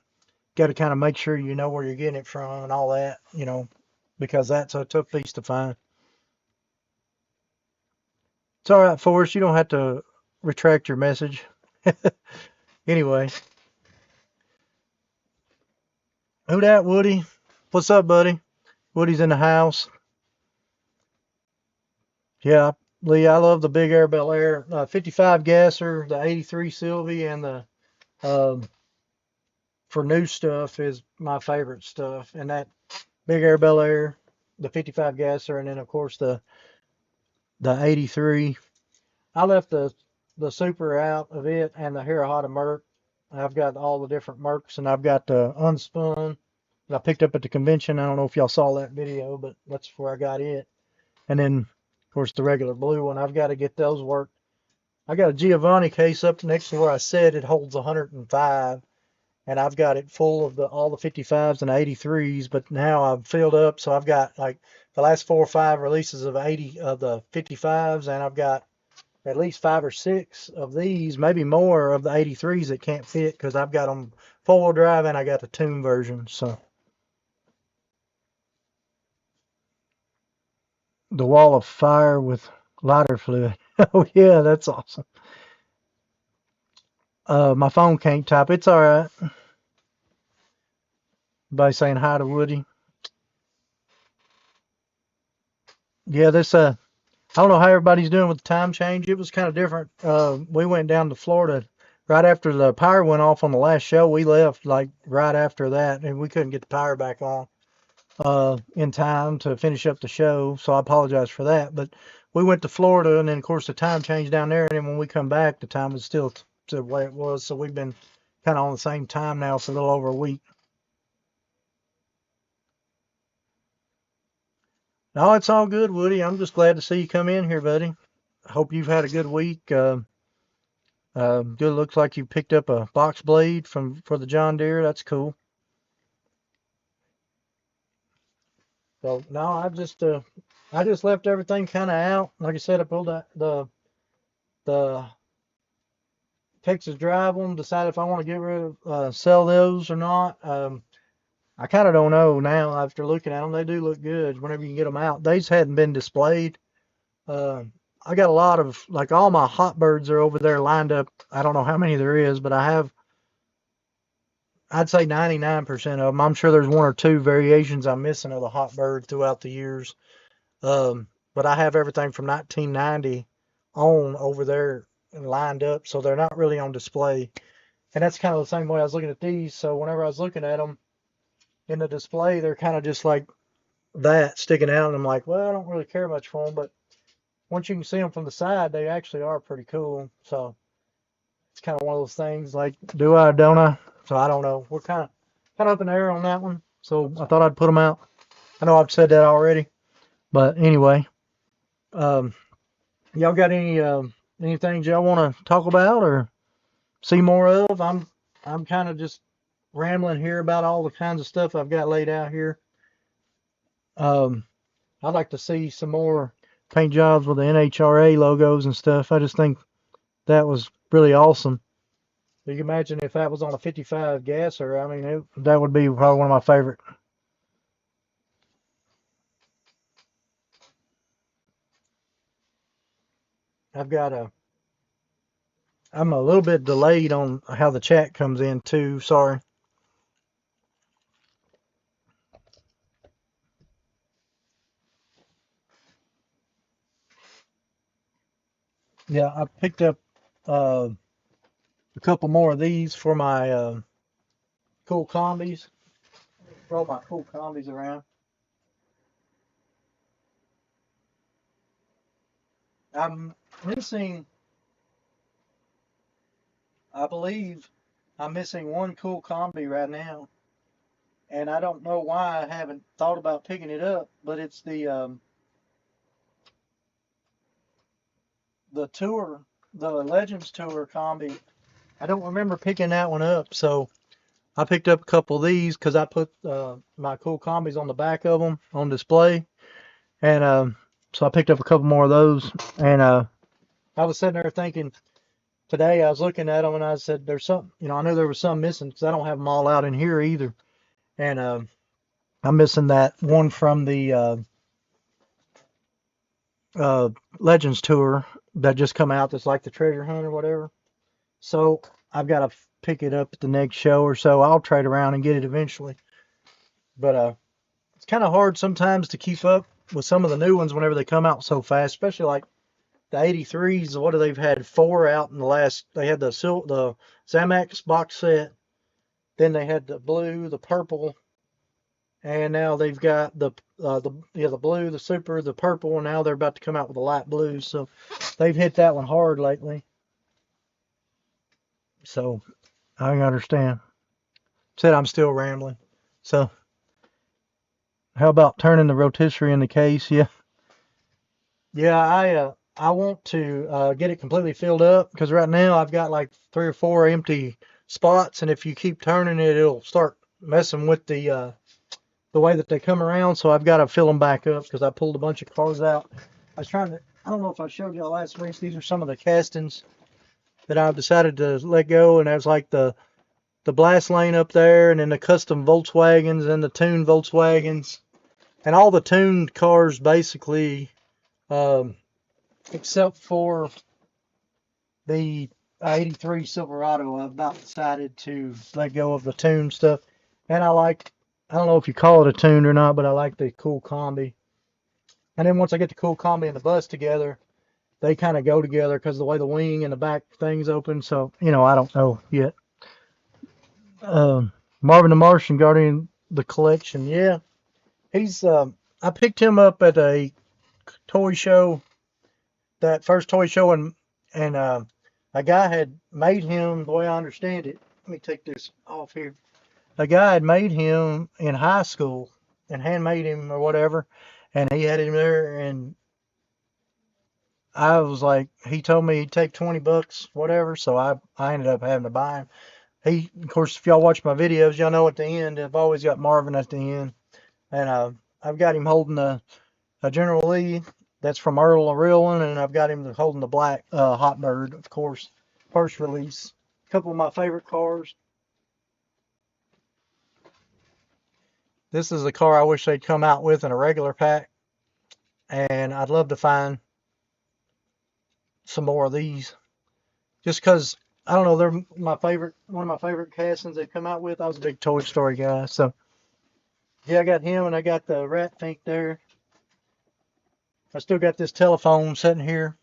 got to kind of make sure you know where you're getting it from and all that, because that's a tough piece to find. It's all right, Forrest. You don't have to retract your message. Anyway, who that, Woody? What's up, buddy? Woody's in the house. Yeah, Lee, I love the big air Bel Air 55 gasser, the 83 Sylvie, and the um, for new stuff is my favorite stuff. And that big air Bel Air, the 55 gasser, and then of course the 83. I left the super out of it and the Hirahata Merc. I've got all the different Mercs, and I've got the unspun that I picked up at the convention. I don't know if y'all saw that video, but that's where I got it. And then, of course, the regular blue one. I've got to get those worked. I got a Giovanni case up next to where I said it holds 105, and I've got it full of all the 55s and 83s. But now I've filled up, so I've got like the last 4 or 5 releases of 80 of the 55s, and I've got at least 5 or 6 of these, maybe more of the 83s that can't fit because I've got them 4-wheel drive and I got the tune version. So the wall of fire with lighter fluid. Oh yeah, that's awesome. My phone can't type. It's all right. By saying hi to Woody. Yeah, this I don't know how everybody's doing with the time change. It was kind of different. We went down to Florida right after the power went off on the last show. We left like right after that, and we couldn't get the power back on in time to finish up the show. So I apologize for that. But we went to Florida, and then of course the time changed down there. And then when we come back, the time is still to the way it was. So we've been kind of on the same time now for a little over a week. No, it's all good, Woody. I'm just glad to see you come in here, buddy. I hope you've had a good week. Good. Looks like you picked up a box blade for the John Deere. That's cool. So no, I just left everything kind of out. Like I said, I pulled out the Texas Drive one. Decided if I want to get rid of sell those or not. I kind of don't know now after looking at them. They do look good whenever you can get them out. These hadn't been displayed. Uh, I got a lot of like all my hot birds are over there lined up. I don't know how many there is, but I'd say 99% of them. I'm sure there's 1 or 2 variations I'm missing of the hot bird throughout the years. But I have everything from 1990 on over there and lined up, so they're not really on display. And that's kind of the same way I was looking at these. So whenever I was looking at them in the display, they're kind of just like that sticking out. And I'm like, well, I don't really care much for them. But once you can see them from the side, they actually are pretty cool. So it's kind of one of those things like, do I, don't I? So I don't know. We're kind of up in the air on that one. So I thought I'd put them out. I know I've said that already, but anyway, um, y'all got any things y'all want to talk about or see more of? I'm kind of just rambling here about all the kinds of stuff I've got laid out here. Um, I'd like to see some more paint jobs with the NHRA logos and stuff. I just think that was really awesome. You can imagine if that was on a 55 gasser. I mean, that would be probably one of my favorite. I've got a. I'm a little bit delayed on how the chat comes in too. Sorry. Yeah, I picked up. Uh, a couple more of these for my cool combis. Throw my cool combis around. I'm missing, I believe, I'm missing one cool combi right now, and I don't know why I haven't thought about picking it up. But it's the tour, the Legends Tour combi. I don't remember picking that one up, so I picked up a couple of these because I put my cool combis on the back of them on display, and so I picked up a couple more of those. And I was sitting there thinking today, I was looking at them and I said, "There's something, I knew there was some missing because I don't have them all out in here either." And I'm missing that one from the Legends Tour that just come out. That's like the treasure hunt or whatever. So I've got to pick it up at the next show or so. I'll trade around and get it eventually. But it's kind of hard sometimes to keep up with some of the new ones whenever they come out so fast, especially like the 83s. What they've had 4 out in the last. They had the Zamax box set, then they had the blue, the purple, and now they've got the blue, the super, the purple, and now they're about to come out with the light blue. So they've hit that one hard lately. So I understand. Said I'm still rambling. So how about turning the rotisserie in the case? Yeah. Yeah, I want to get it completely filled up because right now I've got like 3 or 4 empty spots, and if you keep turning it, it'll start messing with the way that they come around. So I've got to fill them back up because I pulled a bunch of cars out. I was trying to. I don't know if I showed y'all last week. These are some of the castings that I've decided to let go, and there's like the blast lane up there, and then the custom Volkswagens and the tuned Volkswagens, and all the tuned cars basically. Except for the 83 Silverado, I've about decided to let go of the tune stuff. And I don't know if you call it a tune or not, but I like the cool combi. And then once I get the cool combi and the bus together, they kind of go together because the way the wing and the back thing's open. So, I don't know yet. Marvin the Martian, Guardian the Collection. Yeah, he's, I picked him up at a toy show, that first toy show, and a guy had made him, the way I understand it. Let me take this off here. A guy had made him in high school and handmade him or whatever, and he had him there. And I was like, he told me he'd take $20, whatever. So I ended up having to buy him. Of course, if y'all watch my videos, y'all know at the end I've always got Marvin at the end, and I've got him holding a General Lee. That's from Earl, a real one, and I've got him holding the black Hot Bird, of course, first release. A couple of my favorite cars. This is a car I wish they'd come out with in a regular pack, and I'd love to find some more of these. Just because, I don't know, they're one of my favorite castings they've come out with. I was a big Toy Story guy, so yeah, I got him, and I got the Rat Fink there. I still got this telephone sitting here.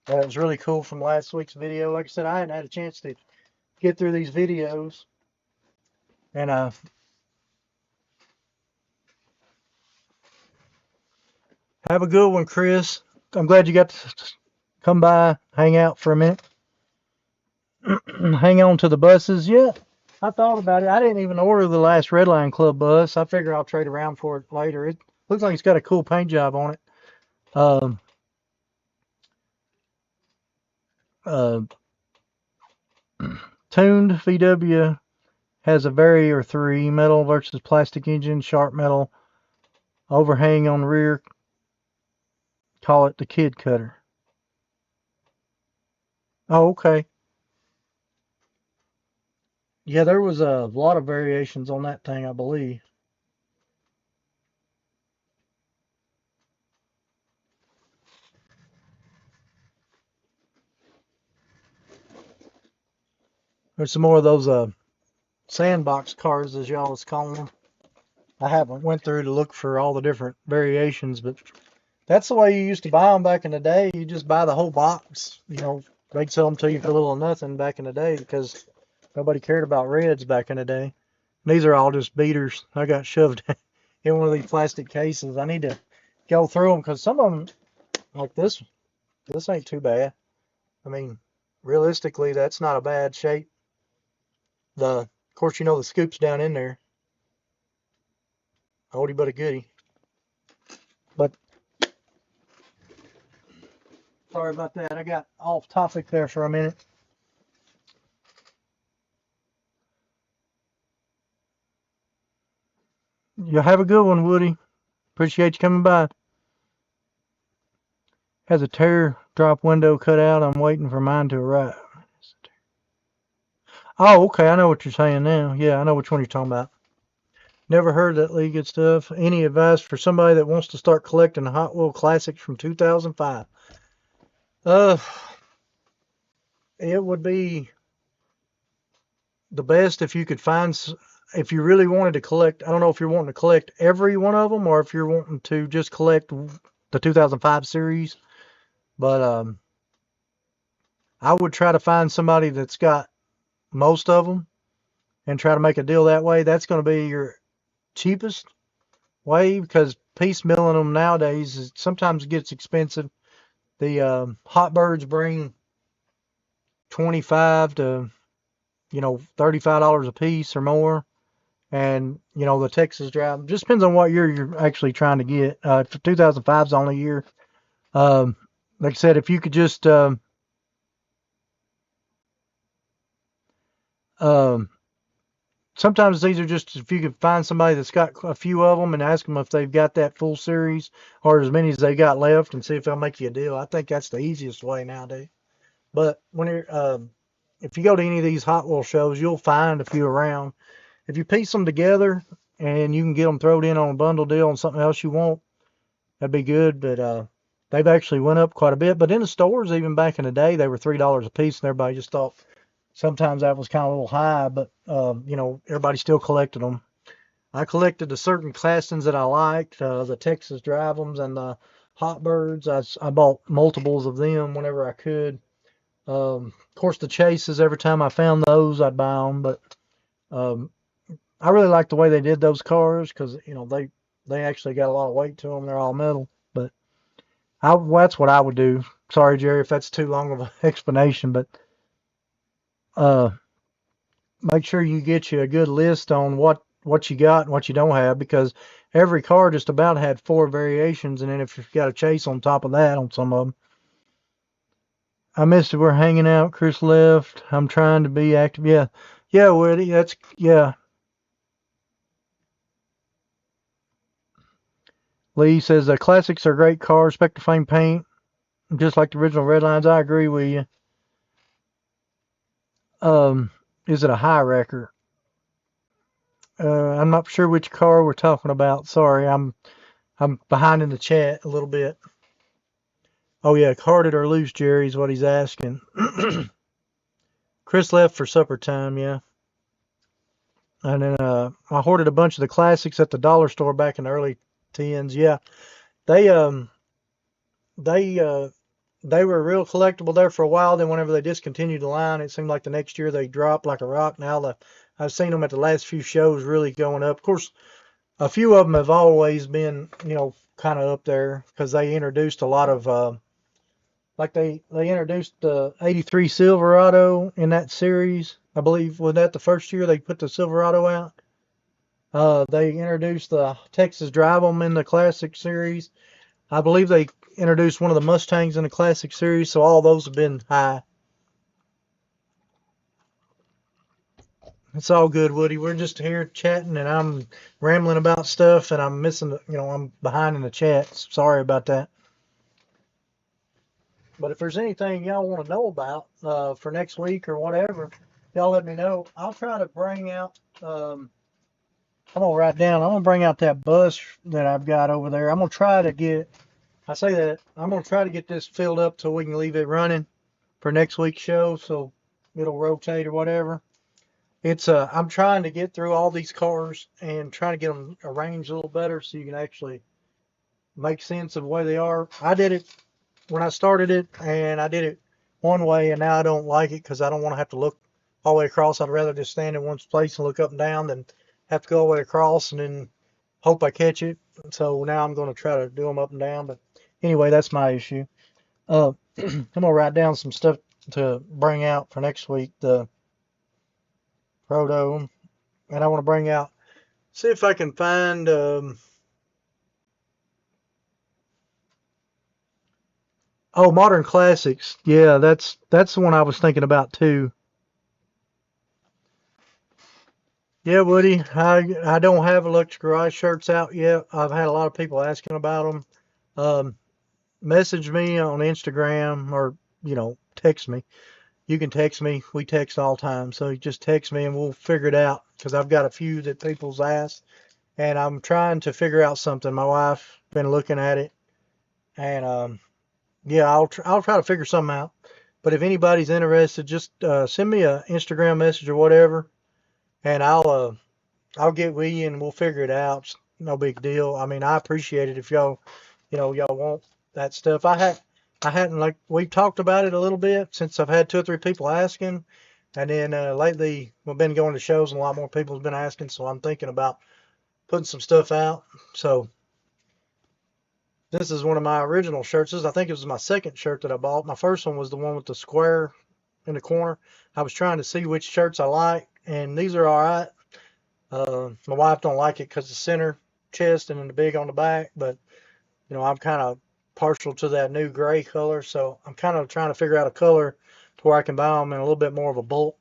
That was really cool from last week's video. Like I said, I hadn't had a chance to get through these videos. And have a good one, Chris. I'm glad you got to come by, hang out for a minute. Hang on to the buses. Yeah, I thought about it. I didn't even order the last Redline Club bus. I figure I'll trade around for it later. It looks like it's got a cool paint job on it. Tuned VW has a Barrier 3 metal versus plastic engine, sharp metal overhang on the rear. Call it the Kid Cutter. Oh, okay. Yeah, there was a lot of variations on that thing, I believe. There's some more of those sandbox cars, as y'all was calling them. I haven't went through to look for all the different variations, but that's the way you used to buy them back in the day. You just buy the whole box, the they'd sell them to you for little or nothing back in the day because nobody cared about reds back in the day. These are all just beaters. I got shoved in one of these plastic cases. I need to go through them because some of them, like this ain't too bad. I mean, realistically, that's not a bad shape. Of course, you know the scoop's down in there. Oldie but a goodie. But sorry about that. I got off topic there for a minute. You have a good one, Woody. Appreciate you coming by. Has a tear drop window cut out. I'm waiting for mine to arrive. Oh, okay. I know what you're saying now. Yeah, I know which one you're talking about. Never heard that Lee. Good stuff. Any advice for somebody that wants to start collecting Hot Wheel classics from 2005? It would be the best if you could find, if you really wanted to collect. I don't know if you're wanting to collect every one of them or if you're wanting to just collect the 2005 series. But I would try to find somebody that's got most of them and try to make a deal that way. That's going to be your cheapest way because piecemealing them nowadays sometimes gets expensive. The hot birds bring 25 to $35 a piece or more, and the Texas Drive just depends on what year you're actually trying to get. For 2005's the only year. Like I said, if you could just sometimes these are just, if you could find somebody that's got a few of them and ask them if they've got that full series or as many as they got left and see if they'll make you a deal. I think that's the easiest way nowadays. But when you're, if you go to any of these Hot Wheel shows, you'll find a few around. If you piece them together and you can get them thrown in on a bundle deal on something else you want, that'd be good. But they've actually went up quite a bit. But in the stores, even back in the day, they were $3 a piece, and everybody just thought sometimes that was kind of a little high. But everybody still collected them. I collected the certain Clastons that I liked, the Texas Drive-Ems and the Hot Birds. I bought multiples of them whenever I could. Of course, the Chases, every time I found those, I'd buy them. But I really like the way they did those cars because, they actually got a lot of weight to them. They're all metal. But that's what I would do. Sorry, Jerry, if that's too long of an explanation. But make sure you get you a good list on what you got and what you don't have, because every car just about had 4 variations, and then if you've got a chase on top of that on some of them. I missed it. We're hanging out. Chris left. I'm trying to be active. Yeah, Woody. Yeah. Lee says the classics are great cars. Spectre Flame paint, just like the original Red Lines. I agree with you. Is it a high wrecker? I'm not sure which car we're talking about. Sorry, I'm behind in the chat a little bit. Oh yeah, carded or loose, Jerry, is what he's asking. Chris left for supper time, yeah. And then I hoarded a bunch of the classics at the dollar store back in the early 10s. Yeah, they were real collectible there for a while. Then whenever they discontinued the line, it seemed like the next year they dropped like a rock. Now I've seen them at the last few shows really going up. Of course, a few of them have always been, kind of up there because they introduced a lot of, like they introduced the 83 Silverado in that series. I believe, was that the first year they put the Silverado out? They introduced the Texas Drive-Em in the Classic Series. I believe they introduced one of the Mustangs in the Classic Series, so all those have been high. It's all good, Woody. We're just here chatting, and I'm rambling about stuff, and I'm missing, I'm behind in the chat. Sorry about that. But if there's anything y'all want to know about for next week or whatever, y'all let me know. I'll try to bring out, I'm going to write down, I'm going to bring out that bus that I've got over there. I'm going to try to get, I say that, I'm going to try to get this filled up so we can leave it running for next week's show, so it'll rotate or whatever. I'm trying to get through all these cars and trying to get them arranged a little better so you can actually make sense of the way they are. I did it when I started it, and I did it one way, and now I don't like it because I don't want to have to look all the way across. I'd rather just stand in one place and look up and down than have to go all the way across and then hope I catch it. So now I'm going to try to do them up and down. But anyway, that's my issue. I'm going to write down some stuff to bring out for next week. The proto, and I want to bring out, see if I can find oh, Modern Classics. Yeah, that's the one I was thinking about too. Yeah, Woody, I don't have Electric Garage shirts out yet. I've had a lot of people asking about them. Um, Message me on Instagram, or text me. You can text me. We text all the time, so you just text me and we'll figure it out. Because I've got a few that people's asked, and I'm trying to figure out something. My wife been looking at it, and yeah, I'll try to figure something out. But if anybody's interested, just send me a Instagram message or whatever, and I'll get with you and we'll figure it out. It's no big deal. I mean, I appreciate it if y'all want that stuff. I hadn't, like, we've talked about it a little bit since I've had 2 or 3 people asking, and then lately we've been going to shows and a lot more people have been asking, so I'm thinking about putting some stuff out. So this is one of my original shirts. I think it was my second shirt that I bought. My first one was the one with the square in the corner. I was trying to see which shirts I like, and these are all right. My wife don't like it because the center chest and then the big on the back, but I'm kind of partial to that new gray color, so I'm kind of trying to figure out a color to where I can buy them in a little bit more of a bulk.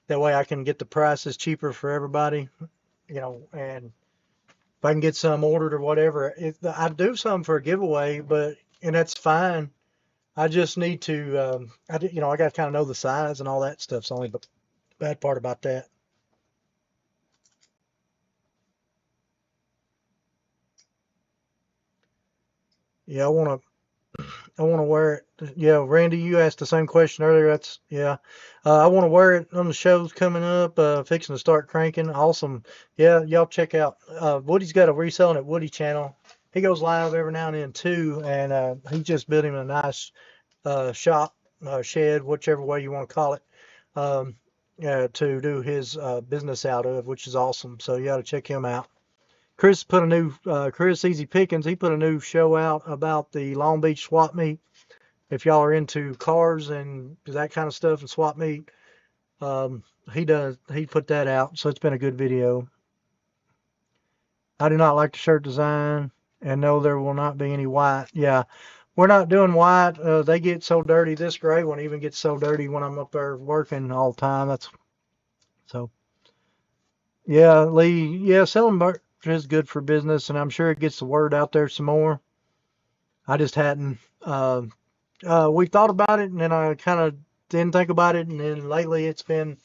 That way I can get the prices cheaper for everybody, and if I can get some ordered or whatever, I do some for a giveaway, and that's fine. I just need to, I got to kind of know the size and all that stuff's only the bad part about that. Yeah, I want to wear it. Yeah, Randy, you asked the same question earlier. That's yeah. I want to wear it on the shows coming up. Fixing to start cranking. Awesome. Yeah, y'all check out. Woody's got a reselling at Woody channel. He goes live every now and then too, and he just built him a nice shop, shed, whichever way you want to call it, um, to do his business out of, which is awesome. So you got to check him out. Chris Easy Pickens, he put a new show out about the Long Beach swap meet. If y'all are into cars and that kind of stuff and swap meet, um, he put that out. So it's been a good video. I do not like the shirt design, and no, there will not be any white. Yeah, we're not doing white. They get so dirty. This gray one even gets so dirty when I'm up there working all the time. That's so. Yeah, Lee. Yeah, selling merch is good for business, and I'm sure it gets the word out there some more. I just hadn't. We thought about it, and then I kind of didn't think about it, and then lately it's been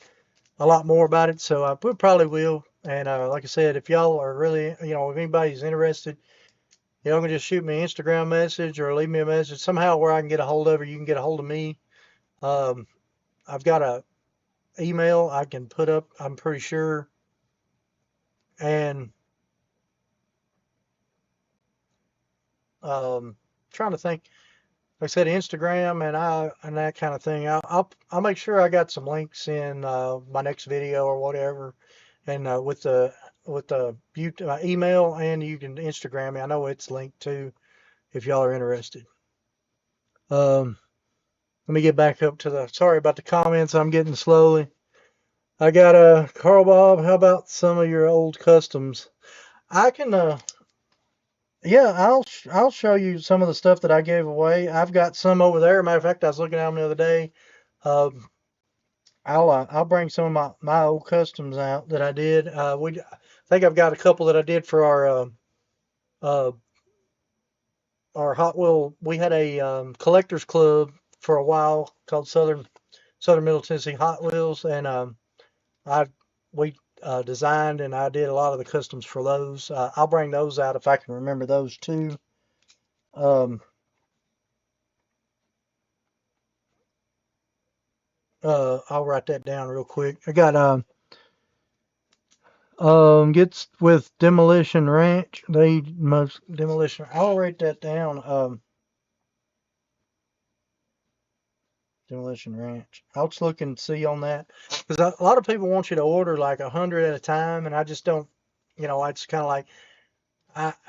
a lot more about it. So I probably will. And like I said, if y'all are really, if anybody's interested, y'all can just shoot me an Instagram message or leave me a message somehow where I can get a hold of her. You can get a hold of me. Um, I've got a email I can put up, I'm pretty sure. And trying to think, like I said, Instagram and that kind of thing. I'll make sure I got some links in my next video or whatever, and with the email, and you can Instagram me. I know it's linked too if y'all are interested. Um, Let me get back up to the. Sorry about the comments. I'm getting slowly. I got Carl Bob. How about some of your old customs? I can yeah, I'll show you some of the stuff that I gave away. I've got some over there. Matter of fact, I was looking at them the other day. Um, I'll bring some of my old customs out that I did. I think I've got a couple that I did for uh, our Hot Wheel. We had a collectors club for a while called Southern Middle Tennessee Hot Wheels, and I we designed and I did a lot of the customs for those. I'll bring those out if I can remember those too. Um, I'll write that down real quick. I got gets with Demolition Ranch. They most demolition. I'll write that down. Demolition Ranch. I'll just look and see on that. Because a lot of people want you to order like 100 at a time, and I just don't, I just kind of like,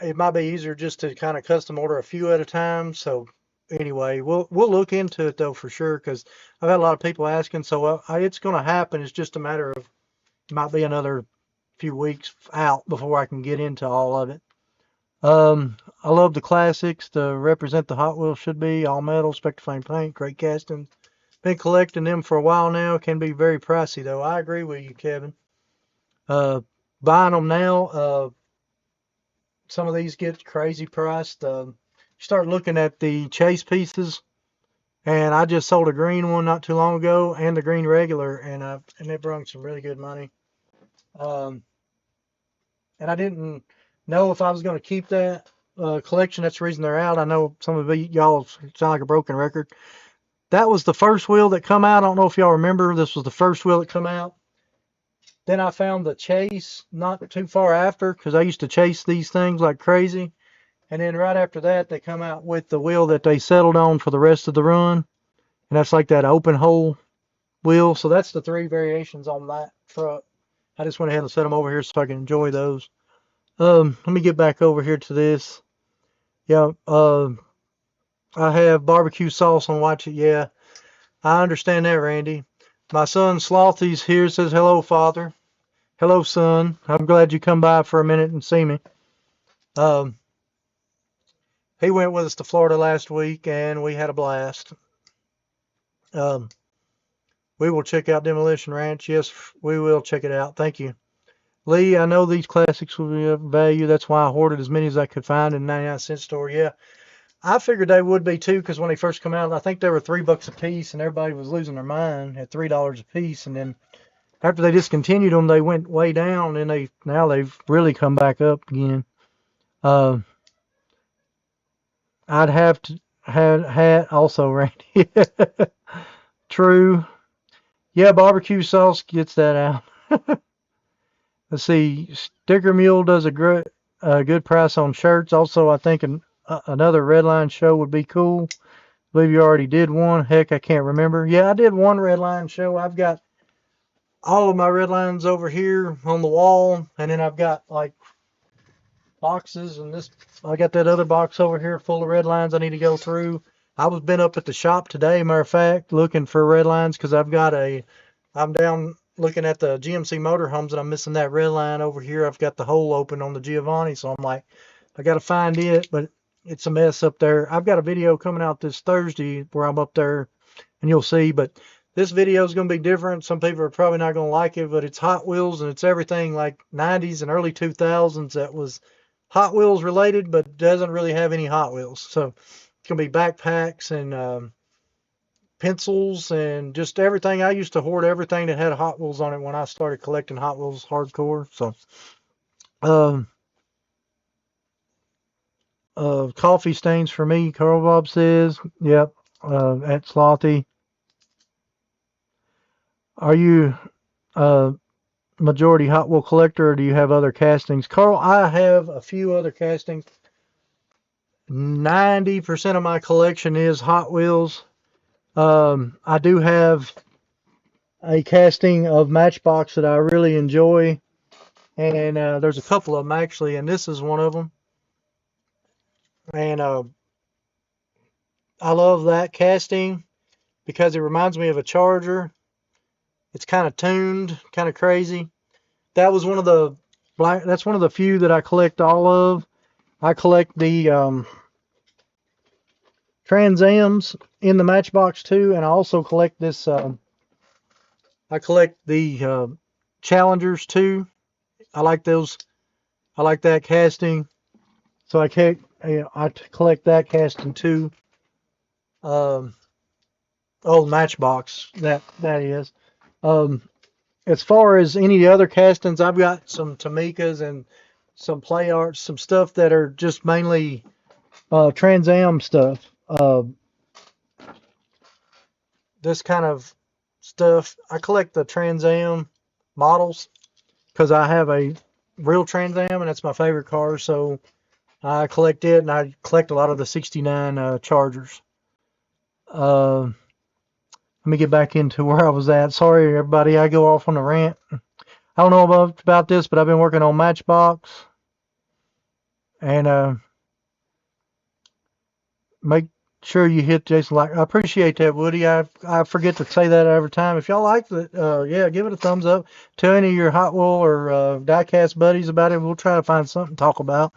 it might be easier just to kind of custom order a few at a time. So anyway, we'll look into it though for sure, because I've had a lot of people asking. So it's going to happen. It's just a matter of, it might be another few weeks out before I can get into all of it. I love the classics to represent the Hot Wheels should be. All metal, Spectraflame paint, great castings. Been collecting them for a while now. Can be very pricey though. I agree with you, Kevin. Buying them now, some of these get crazy priced. You start looking at the chase pieces, and I just sold a green one not too long ago, and the green regular, and it brought some really good money. And I didn't know if I was going to keep that collection. That's the reason they're out. I know some of y'all sound like a broken record. That was the first wheel that come out. I don't know if y'all remember. This was the first wheel that come out. Then I found the chase not too far after, because I used to chase these things like crazy. And then right after that, they come out with the wheel that they settled on for the rest of the run. And that's like that open hole wheel. So that's the 3 variations on that truck. I just went ahead and set them over here so I can enjoy those. Let me get back over here to this. Yeah, I have barbecue sauce on Watch It. Yeah, I understand that, Randy. My son Slothy's here, says, hello, Father. Hello, son. I'm glad you come by for a minute and see me. He went with us to Florida last week, and we had a blast. We will check out Demolition Ranch. Yes, we will check it out. Thank you. Lee, I know these classics will be of value. That's why I hoarded as many as I could find in the 99-cent store. Yeah, I figured they would be too, because when they first come out, I think they were $3 a piece, and everybody was losing their mind at $3 a piece. And then after they discontinued them, they went way down, and now they've really come back up again. I'd have to have hat also, Randy. True. Yeah, barbecue sauce gets that out. Let's see. Sticker Mule does a good price on shirts. Also, I think another Redline show would be cool. I believe you already did one. Heck, I can't remember. Yeah, I did one Redline show. I've got all of my Redlines over here on the wall, and then I've got like boxes, and I got that other box over here full of Redlines I need to go through. I was been up at the shop today, matter of fact, looking for Redlines, because I'm down looking at the GMC motorhomes, and I'm missing that Redline over here. I've got the hole open on the Giovanni, so I'm like, I got to find it, but it's a mess up there. I've got a video coming out this Thursday where I'm up there, and you'll see, but this video is going to be different. Some people are probably not going to like it, but it's Hot Wheels, and it's everything like 90s and early 2000s that was Hot Wheels related, but doesn't really have any Hot Wheels. So it's going to be backpacks and pencils and just everything. I used to hoard everything that had Hot Wheels on it when I started collecting Hot Wheels hardcore. So, coffee stains for me, Carl Bob says. Yep, at Slothy. Are you majority Hot Wheel collector, or do you have other castings? Carl, I have a few other castings. 90% of my collection is Hot Wheels. I do have a casting of Matchbox that I really enjoy, and there's a couple of them actually, and this is one of them. And I love that casting because it reminds me of a Charger. It's kind of tuned, kind of crazy. That's one of the few that I collect all of. I collect the Trans Ams in the Matchbox too, and I also collect this. I collect the Challengers too. I like those. I like that casting. So I collect that casting too. Matchbox that is. As far as any other castings, I've got some Tamicas and some Play Arts, some stuff that are just mainly Trans Am stuff. This kind of stuff. I collect the Trans Am models because I have a real Trans Am and that's my favorite car. So I collect it, and I collect a lot of the 69 Chargers. Let me get back into where I was at. Sorry, everybody, I go off on a rant. I don't know about this, but I've been working on Matchbox. And make sure you hit Jason like. I appreciate that, Woody. I forget to say that every time. If y'all like it, yeah, give it a thumbs up. Tell any of your Hot Wheel or diecast buddies about it. We'll try to find something to talk about.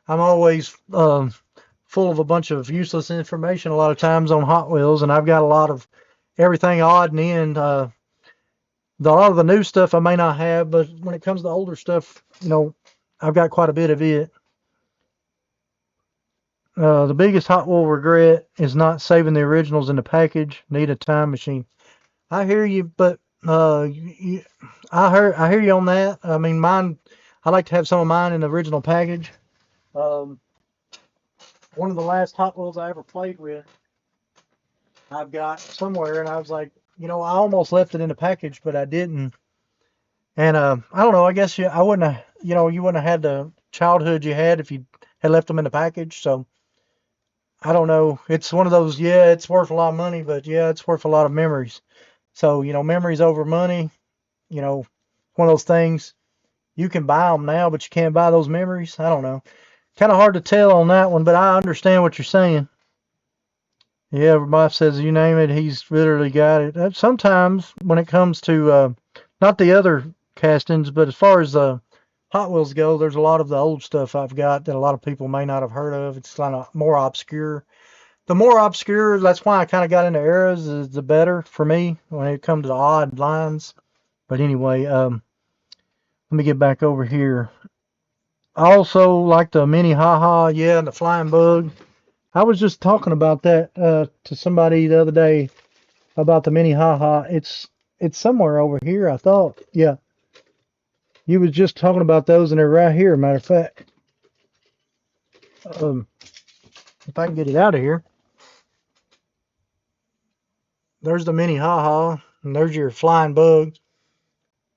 I'm always full of a bunch of useless information a lot of times on Hot Wheels, and I've got a lot of everything odd and end. A lot of the new stuff I may not have, but when it comes to older stuff, I've got quite a bit of it. The biggest Hot Wheel regret is not saving the originals in the package. Need a time machine. I hear you, but I hear you on that. I mean, mine. I like to have some of mine in the original package. One of the last Hot Wheels I ever played with, I've got somewhere, and I was like, I almost left it in the package, but I didn't. And I don't know. I guess I wouldn't have. You wouldn't have had the childhood you had if you had left them in the package. So. I don't know. It's one of those, yeah, it's worth a lot of money, but yeah, it's worth a lot of memories. So, memories over money, one of those things. You can buy them now, but you can't buy those memories. I don't know. Kind of hard to tell on that one, but I understand what you're saying. Yeah, everybody says you name it, he's literally got it. Sometimes when it comes to, not the other castings, but as far as the Hot Wheels go, there's a lot of the old stuff I've got that a lot of people may not have heard of. It's kind of more obscure. The more obscure, that's why I kind of got into eras, is the better for me when it comes to the odd lines. But anyway, let me get back over here. I also like the mini haha, yeah, and the flying bug. I was just talking about that to somebody the other day about the mini haha. It's somewhere over here, I thought. Yeah. You was just talking about those, and they're right here, matter of fact. If I can get it out of here. There's the mini haha, and there's your flying bug.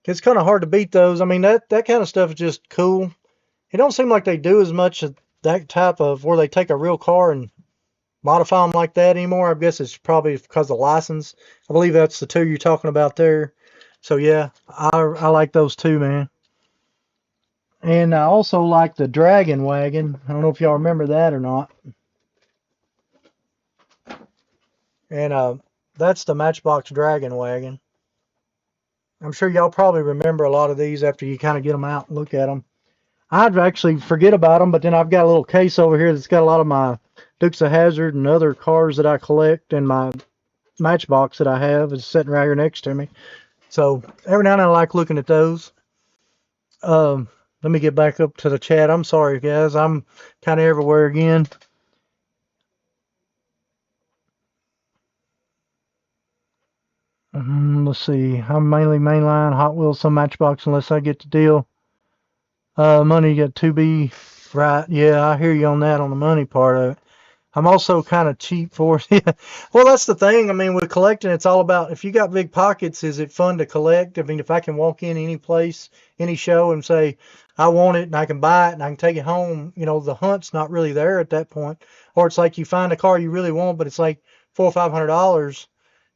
It's kind of hard to beat those. I mean, that kind of stuff is just cool. It don't seem like they do as much of that type of where they take a real car and modify them like that anymore. I guess it's probably because of the license. I believe that's the two you're talking about there. So yeah, I like those too, man. And I also like the Dragon Wagon. I don't know if y'all remember that or not. And that's the Matchbox Dragon Wagon. I'm sure y'all probably remember a lot of these after you kind of get them out and look at them. I'd actually forget about them, but then I've got a little case over here that's got a lot of my Dukes of Hazzard and other cars that I collect, and my Matchbox that I have is sitting right here next to me. So every now and then I like looking at those. Let me get back up to the chat. I'm sorry, guys. I'm kind of everywhere again. Let's see. I'm mainly mainline, Hot Wheels, some Matchbox unless I get the deal. Money got to be right. Yeah, I hear you on that, on the money part of it. I'm also kind of cheap for it. Well, that's the thing. I mean, with collecting, it's all about, if you got big pockets, is it fun to collect? I mean, if I can walk in any place, any show and say, I want it and I can buy it and I can take it home, the hunt's not really there at that point. Or it's like you find a car you really want, but it's like $400 or $500.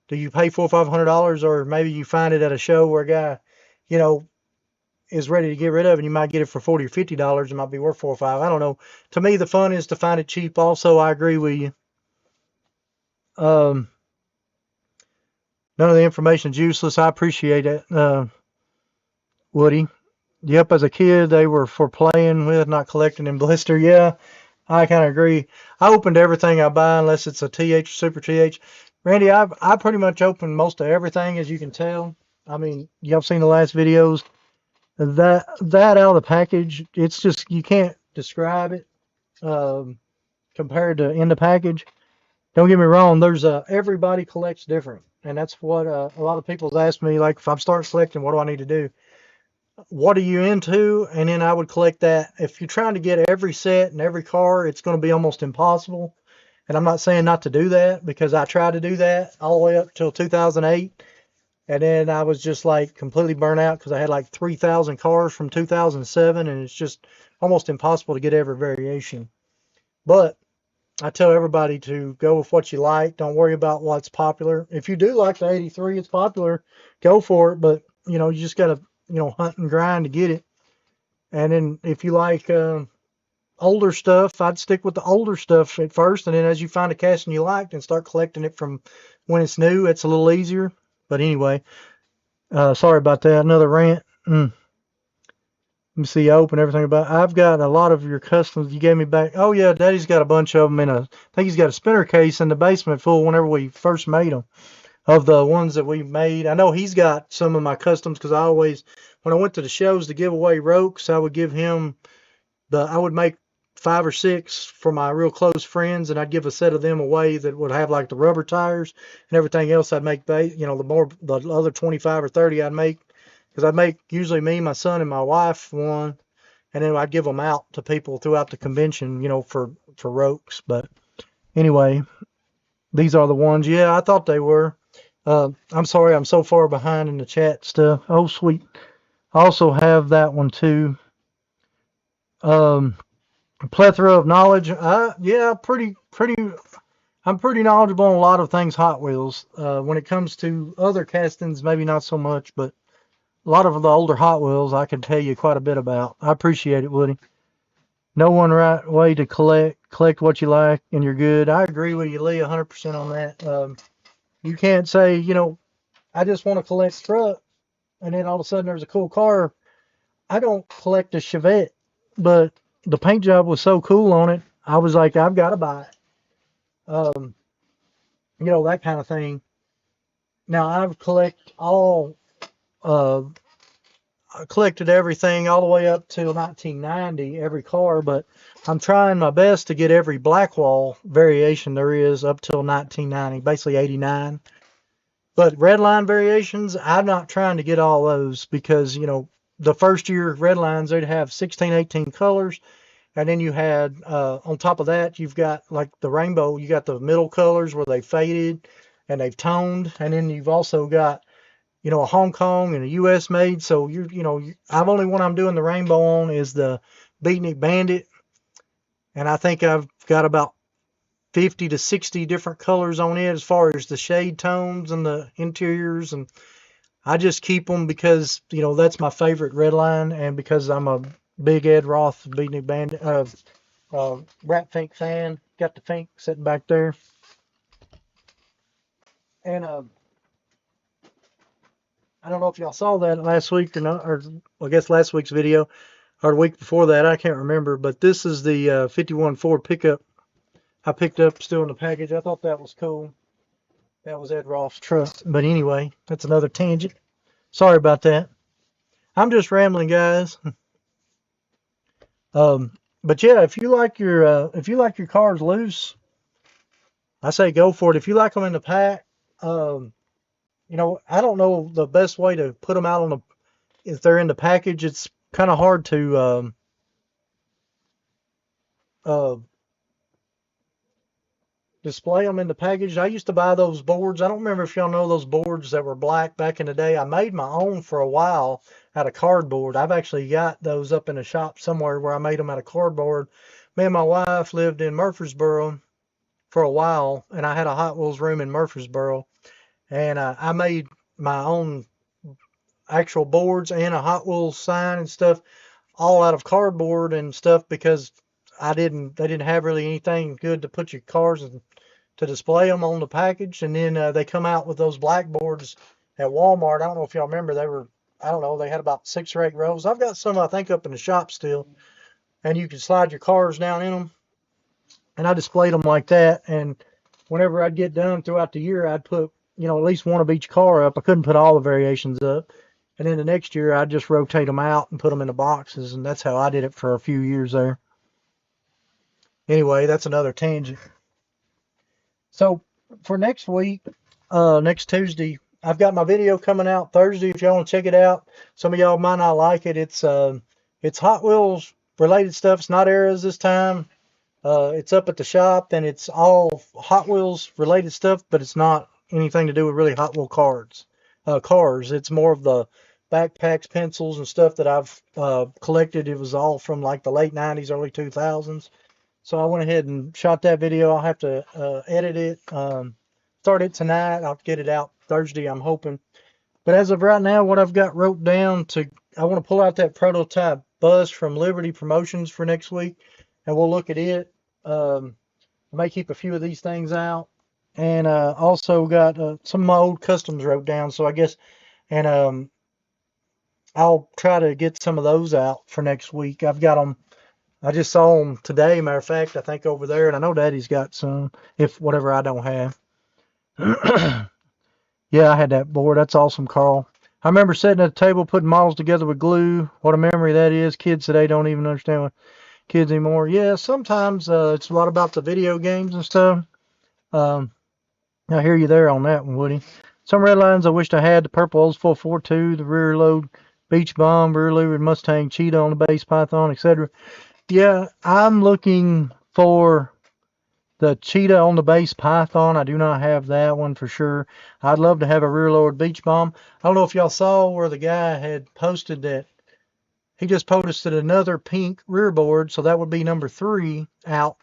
Do you pay $400 or $500, or maybe you find it at a show where a guy, is ready to get rid of it, and you might get it for $40 or $50. It might be worth $4 or $5. I don't know. To me, the fun is to find it cheap. Also, I agree with you. None of the information is useless. I appreciate it, Woody. Yep, as a kid, they were for playing with, not collecting in blister. Yeah, I kind of agree. I opened everything I buy unless it's a TH or Super TH. Randy, I pretty much opened most of everything, as you can tell. I mean, y'all seen the last videos. That out of the package, it's just, you can't describe it compared to in the package. Don't get me wrong, there's everybody collects different, and that's what a lot of people's asked me, like, if I'm starting collecting, what do I need to do? What are you into? And then I would collect that. If you're trying to get every set and every car, it's going to be almost impossible. And I'm not saying not to do that, because I tried to do that all the way up till 2008. And then I was just like completely burnt out because I had like 3,000 cars from 2007, and it's just almost impossible to get every variation. But I tell everybody to go with what you like. Don't worry about what's popular. If you do like the 83, it's popular, go for it. But, you know, you just got to, you know, hunt and grind to get it. And then if you like older stuff, I'd stick with the older stuff at first. And then as you find a casting you like, then start collecting it from when it's new. It's a little easier. But anyway, sorry about that. Another rant. Let me see. I open everything about. I've got a lot of your customs you gave me back. Oh yeah, Daddy's got a bunch of them in a. I think he's got a spinner case in the basement full. Whenever we first made them, of the ones that we made. I know he's got some of my customs because I always, when I went to the shows to give away Rokes, I would give him I would make 5 or 6 for my real close friends, and I'd give a set of them away that would have like the rubber tires and everything else. I'd make, you know, the other 25 or 30 I'd make, because I'd make usually me, my son, and my wife one, and then I'd give them out to people throughout the convention, you know, for Rokes. But anyway, these are the ones. Yeah, I thought they were. I'm sorry, I'm so far behind in the chat stuff. Oh, sweet. I also have that one too. Plethora of knowledge. Yeah, I'm pretty knowledgeable on a lot of things Hot Wheels. When it comes to other castings, maybe not so much, but a lot of the older Hot Wheels I can tell you quite a bit about. I appreciate it, Woody. No one right way to collect what you like and you're good. I agree with you, Lee, 100% on that. You can't say, you know, I just want to collect trucks, and then all of a sudden there's a cool car. I don't collect a Chevette, but the paint job was so cool on it, I was like, I've got to buy it. You know, that kind of thing. Now I've uh, collected everything all the way up to 1990, every car, but I'm trying my best to get every Blackwall variation there is up till 1990, basically 89. But Redline variations, I'm not trying to get all those because, you know, the first year Redlines, they'd have 16, 18 colors. And then you had, on top of that, you've got like the rainbow, you got the middle colors where they faded and they've toned. And then you've also got, you know, a Hong Kong and a US made. So I've only one I'm doing the rainbow on is the Beatnik Bandit. And I think I've got about 50 to 60 different colors on it as far as the shade tones and the interiors. And I just keep them because, you know, that's my favorite red line, and because I'm a big Ed Roth Beatnik Bandit Rat Fink fan. Got the Fink sitting back there. And I don't know if y'all saw that last week or not, or I guess last week's video or the week before that, I can't remember, but this is the 51 Ford pickup I picked up still in the package. I thought that was cool. That was Ed Roth's truck. But anyway, that's another tangent. Sorry about that. I'm just rambling, guys. But yeah, if you like your cars loose, I say go for it. If you like them in the pack, you know, I don't know the best way to put them out on the, if they're in the package. It's kind of hard to display them in the package. I used to buy those boards. I don't remember if y'all know those boards that were black back in the day. I made my own for a while out of cardboard. I've actually got those up in a shop somewhere where I made them out of cardboard. Me and my wife lived in Murfreesboro for a while, and I had a Hot Wheels room in Murfreesboro, and I made my own actual boards and a Hot Wheels sign and stuff all out of cardboard and stuff because they didn't have really anything good to put your cars in, to display them on the package. And then they come out with those blackboards at Walmart. I don't know if y'all remember, I don't know, they had about 6 or 8 rows. I've got some, I think, up in the shop still, and you can slide your cars down in them. And I displayed them like that, and whenever I'd get done throughout the year, I'd put, you know, at least one of each car up. I couldn't put all the variations up. And then the next year, I'd just rotate them out and put them in the boxes, and that's how I did it for a few years there. Anyway, that's another tangent. So for next week, next Tuesday, I've got my video coming out Thursday. If y'all want to check it out, some of y'all might not like it. It's Hot Wheels related stuff. It's not Eras this time. It's up at the shop, and it's all Hot Wheels related stuff, but it's not anything to do with really Hot Wheel cars. It's more of the backpacks, pencils, and stuff that I've collected. It was all from like the late 90s, early 2000s. So I went ahead and shot that video. I'll have to edit it, start it tonight. I'll get it out Thursday, I'm hoping. But as of right now, what I've got wrote down I want to pull out that prototype bus from Liberty Promotions for next week, and we'll look at it. I may keep a few of these things out, and also got some of my old customs wrote down. So I guess, and I'll try to get some of those out for next week. I've got them. I just saw them today. Matter of fact, I think over there, and I know Daddy's got some. If whatever I don't have. Yeah, I had that board. That's awesome, Carl. I remember sitting at a table putting models together with glue. What a memory that is. Kids today don't even understand what kids anymore. Yeah, sometimes it's a lot about the video games and stuff. Um, I hear you there on that one, Woody. Some red lines I wished I had. The purple Olds 442, the rear load beach bomb, rear loaded Mustang cheetah on the base python, etc. Yeah, I'm looking for the cheetah on the base python. I do not have that one for sure. I'd love to have a rear lowered beach bomb. I don't know if y'all saw where the guy had posted that. He just posted another pink rear board, so that would be number 3 out.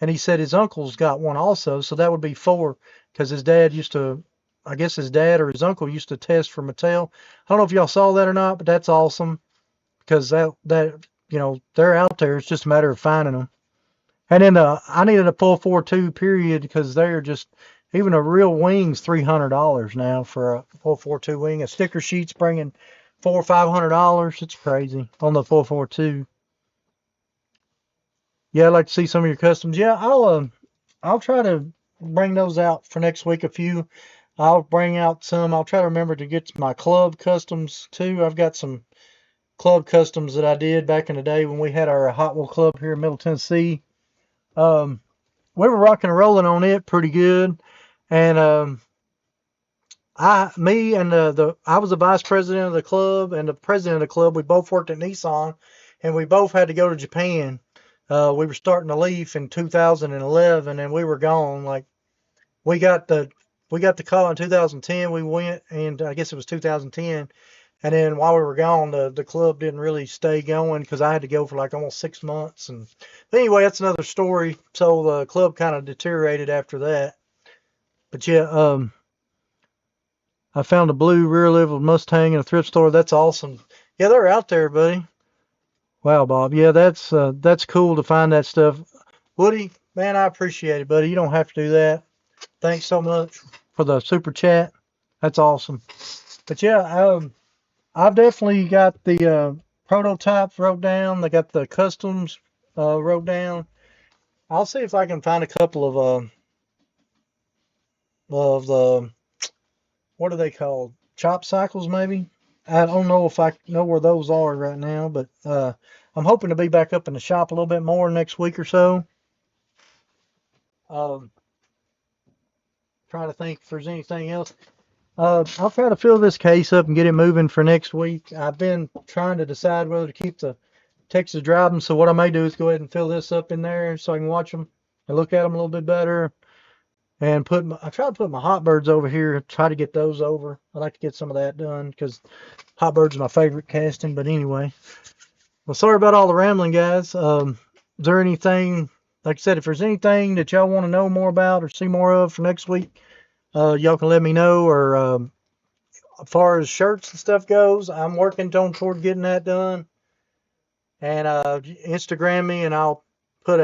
And he said his uncle's got one also, so that would be 4, because his dad used to, I guess his dad or his uncle used to test for Mattel. I don't know if y'all saw that or not, but that's awesome, because that they're out there. It's just a matter of finding them. And then I needed a full 4.2 period, because they're just, even a real wing's $300 now for a full 4.2 wing. A sticker sheet's bringing $400 or $500. It's crazy on the 4.42. Yeah, I'd like to see some of your customs. Yeah, I'll try to bring those out for next week. A few. I'll bring out some. I'll try to remember to get my club customs too. I've got some club customs that I did back in the day when we had our Hot Wheel Club here in Middle Tennessee. We were rocking and rolling on it pretty good, and I was the vice president of the club and the president of the club. We both worked at Nissan, and we both had to go to Japan. We were starting to leave in 2011, and we were gone. Like we got the call in 2010. We went, and I guess it was 2010. And then while we were gone, the club didn't really stay going, because I had to go for like almost 6 months. And but anyway, that's another story. So the club kind of deteriorated after that. But yeah, I found a blue rear level Mustang in a thrift store. That's awesome. Yeah, they're out there, buddy. Wow, Bob. Yeah, that's cool to find that stuff. Woody, man, I appreciate it, buddy. You don't have to do that. Thanks so much for the super chat. That's awesome. But yeah, I've definitely got the prototypes wrote down. They got the customs wrote down. I'll see if I can find a couple of the, what are they called? Chop cycles, maybe? I don't know if I know where those are right now, but I'm hoping to be back up in the shop a little bit more next week or so. Trying to think if there's anything else. I'll try to fill this case up and get it moving for next week. I've been trying to decide whether to keep the Texas driving, so what I may do is go ahead and fill this up in there so I can watch them and look at them a little bit better. And I try to put my hot birds over here, try to get those over. I'd like to get some of that done, because hot birds are my favorite casting. But anyway, well, sorry about all the rambling, guys. Is there anything, like I said, if there's anything that y'all want to know more about or see more of for next week, y'all can let me know. Or as far as shirts and stuff goes, I'm working toward getting that done. And Instagram me, and I'll put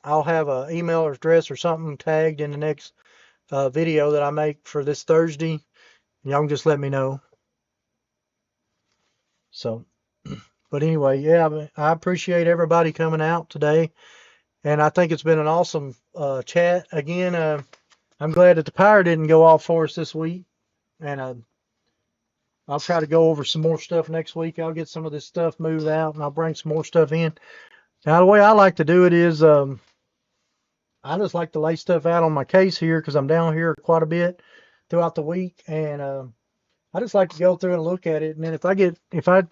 I'll have an email address or something tagged in the next video that I make for this Thursday. Y'all can just let me know. So, but anyway, yeah, I appreciate everybody coming out today, and I think it's been an awesome chat. Again, I'm glad that the power didn't go off for us this week, and I'll try to go over some more stuff next week. I'll get some of this stuff moved out, and I'll bring some more stuff in. Now, the way I like to do it is, I just like to lay stuff out on my case here, because I'm down here quite a bit throughout the week, and I just like to go through and look at it. And then if I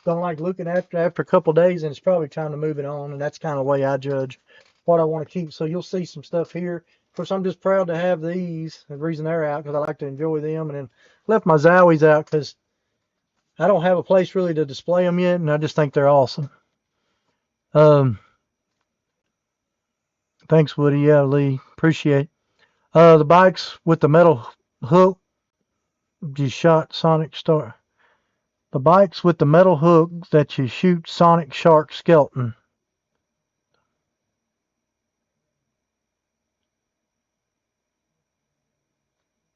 don't like looking after a couple of days, then it's probably time to move it on. And that's kind of the way I judge what I want to keep. So you'll see some stuff here. Of course, I'm just proud to have these. The reason they're out, because I like to enjoy them. And then left my Zowies out because I don't have a place really to display them yet, and I just think they're awesome. Thanks, Woody. Yeah, Lee. Appreciate. The bikes with the metal hook you shot Sonic Star. The bikes with the metal hook that you shoot Sonic Shark Skeleton.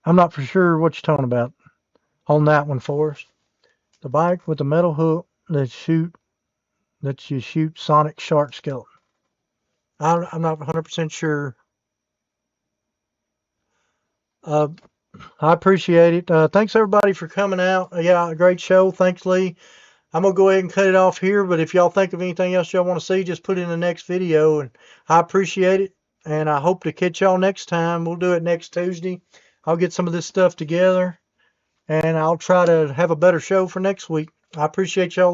I'm not for sure what you're talking about on that one, Forrest. The bike with the metal hook that you shoot Sonic Shark Skeleton. I'm not 100% sure. Uh, I appreciate it. Thanks everybody for coming out. Yeah, great show. Thanks, Lee. I'm gonna go ahead and cut it off here. But if y'all think of anything else y'all want to see, just put it in the next video. And I appreciate it. And I hope to catch y'all next time. We'll do it next Tuesday. I'll get some of this stuff together, and I'll try to have a better show for next week. I appreciate y'all.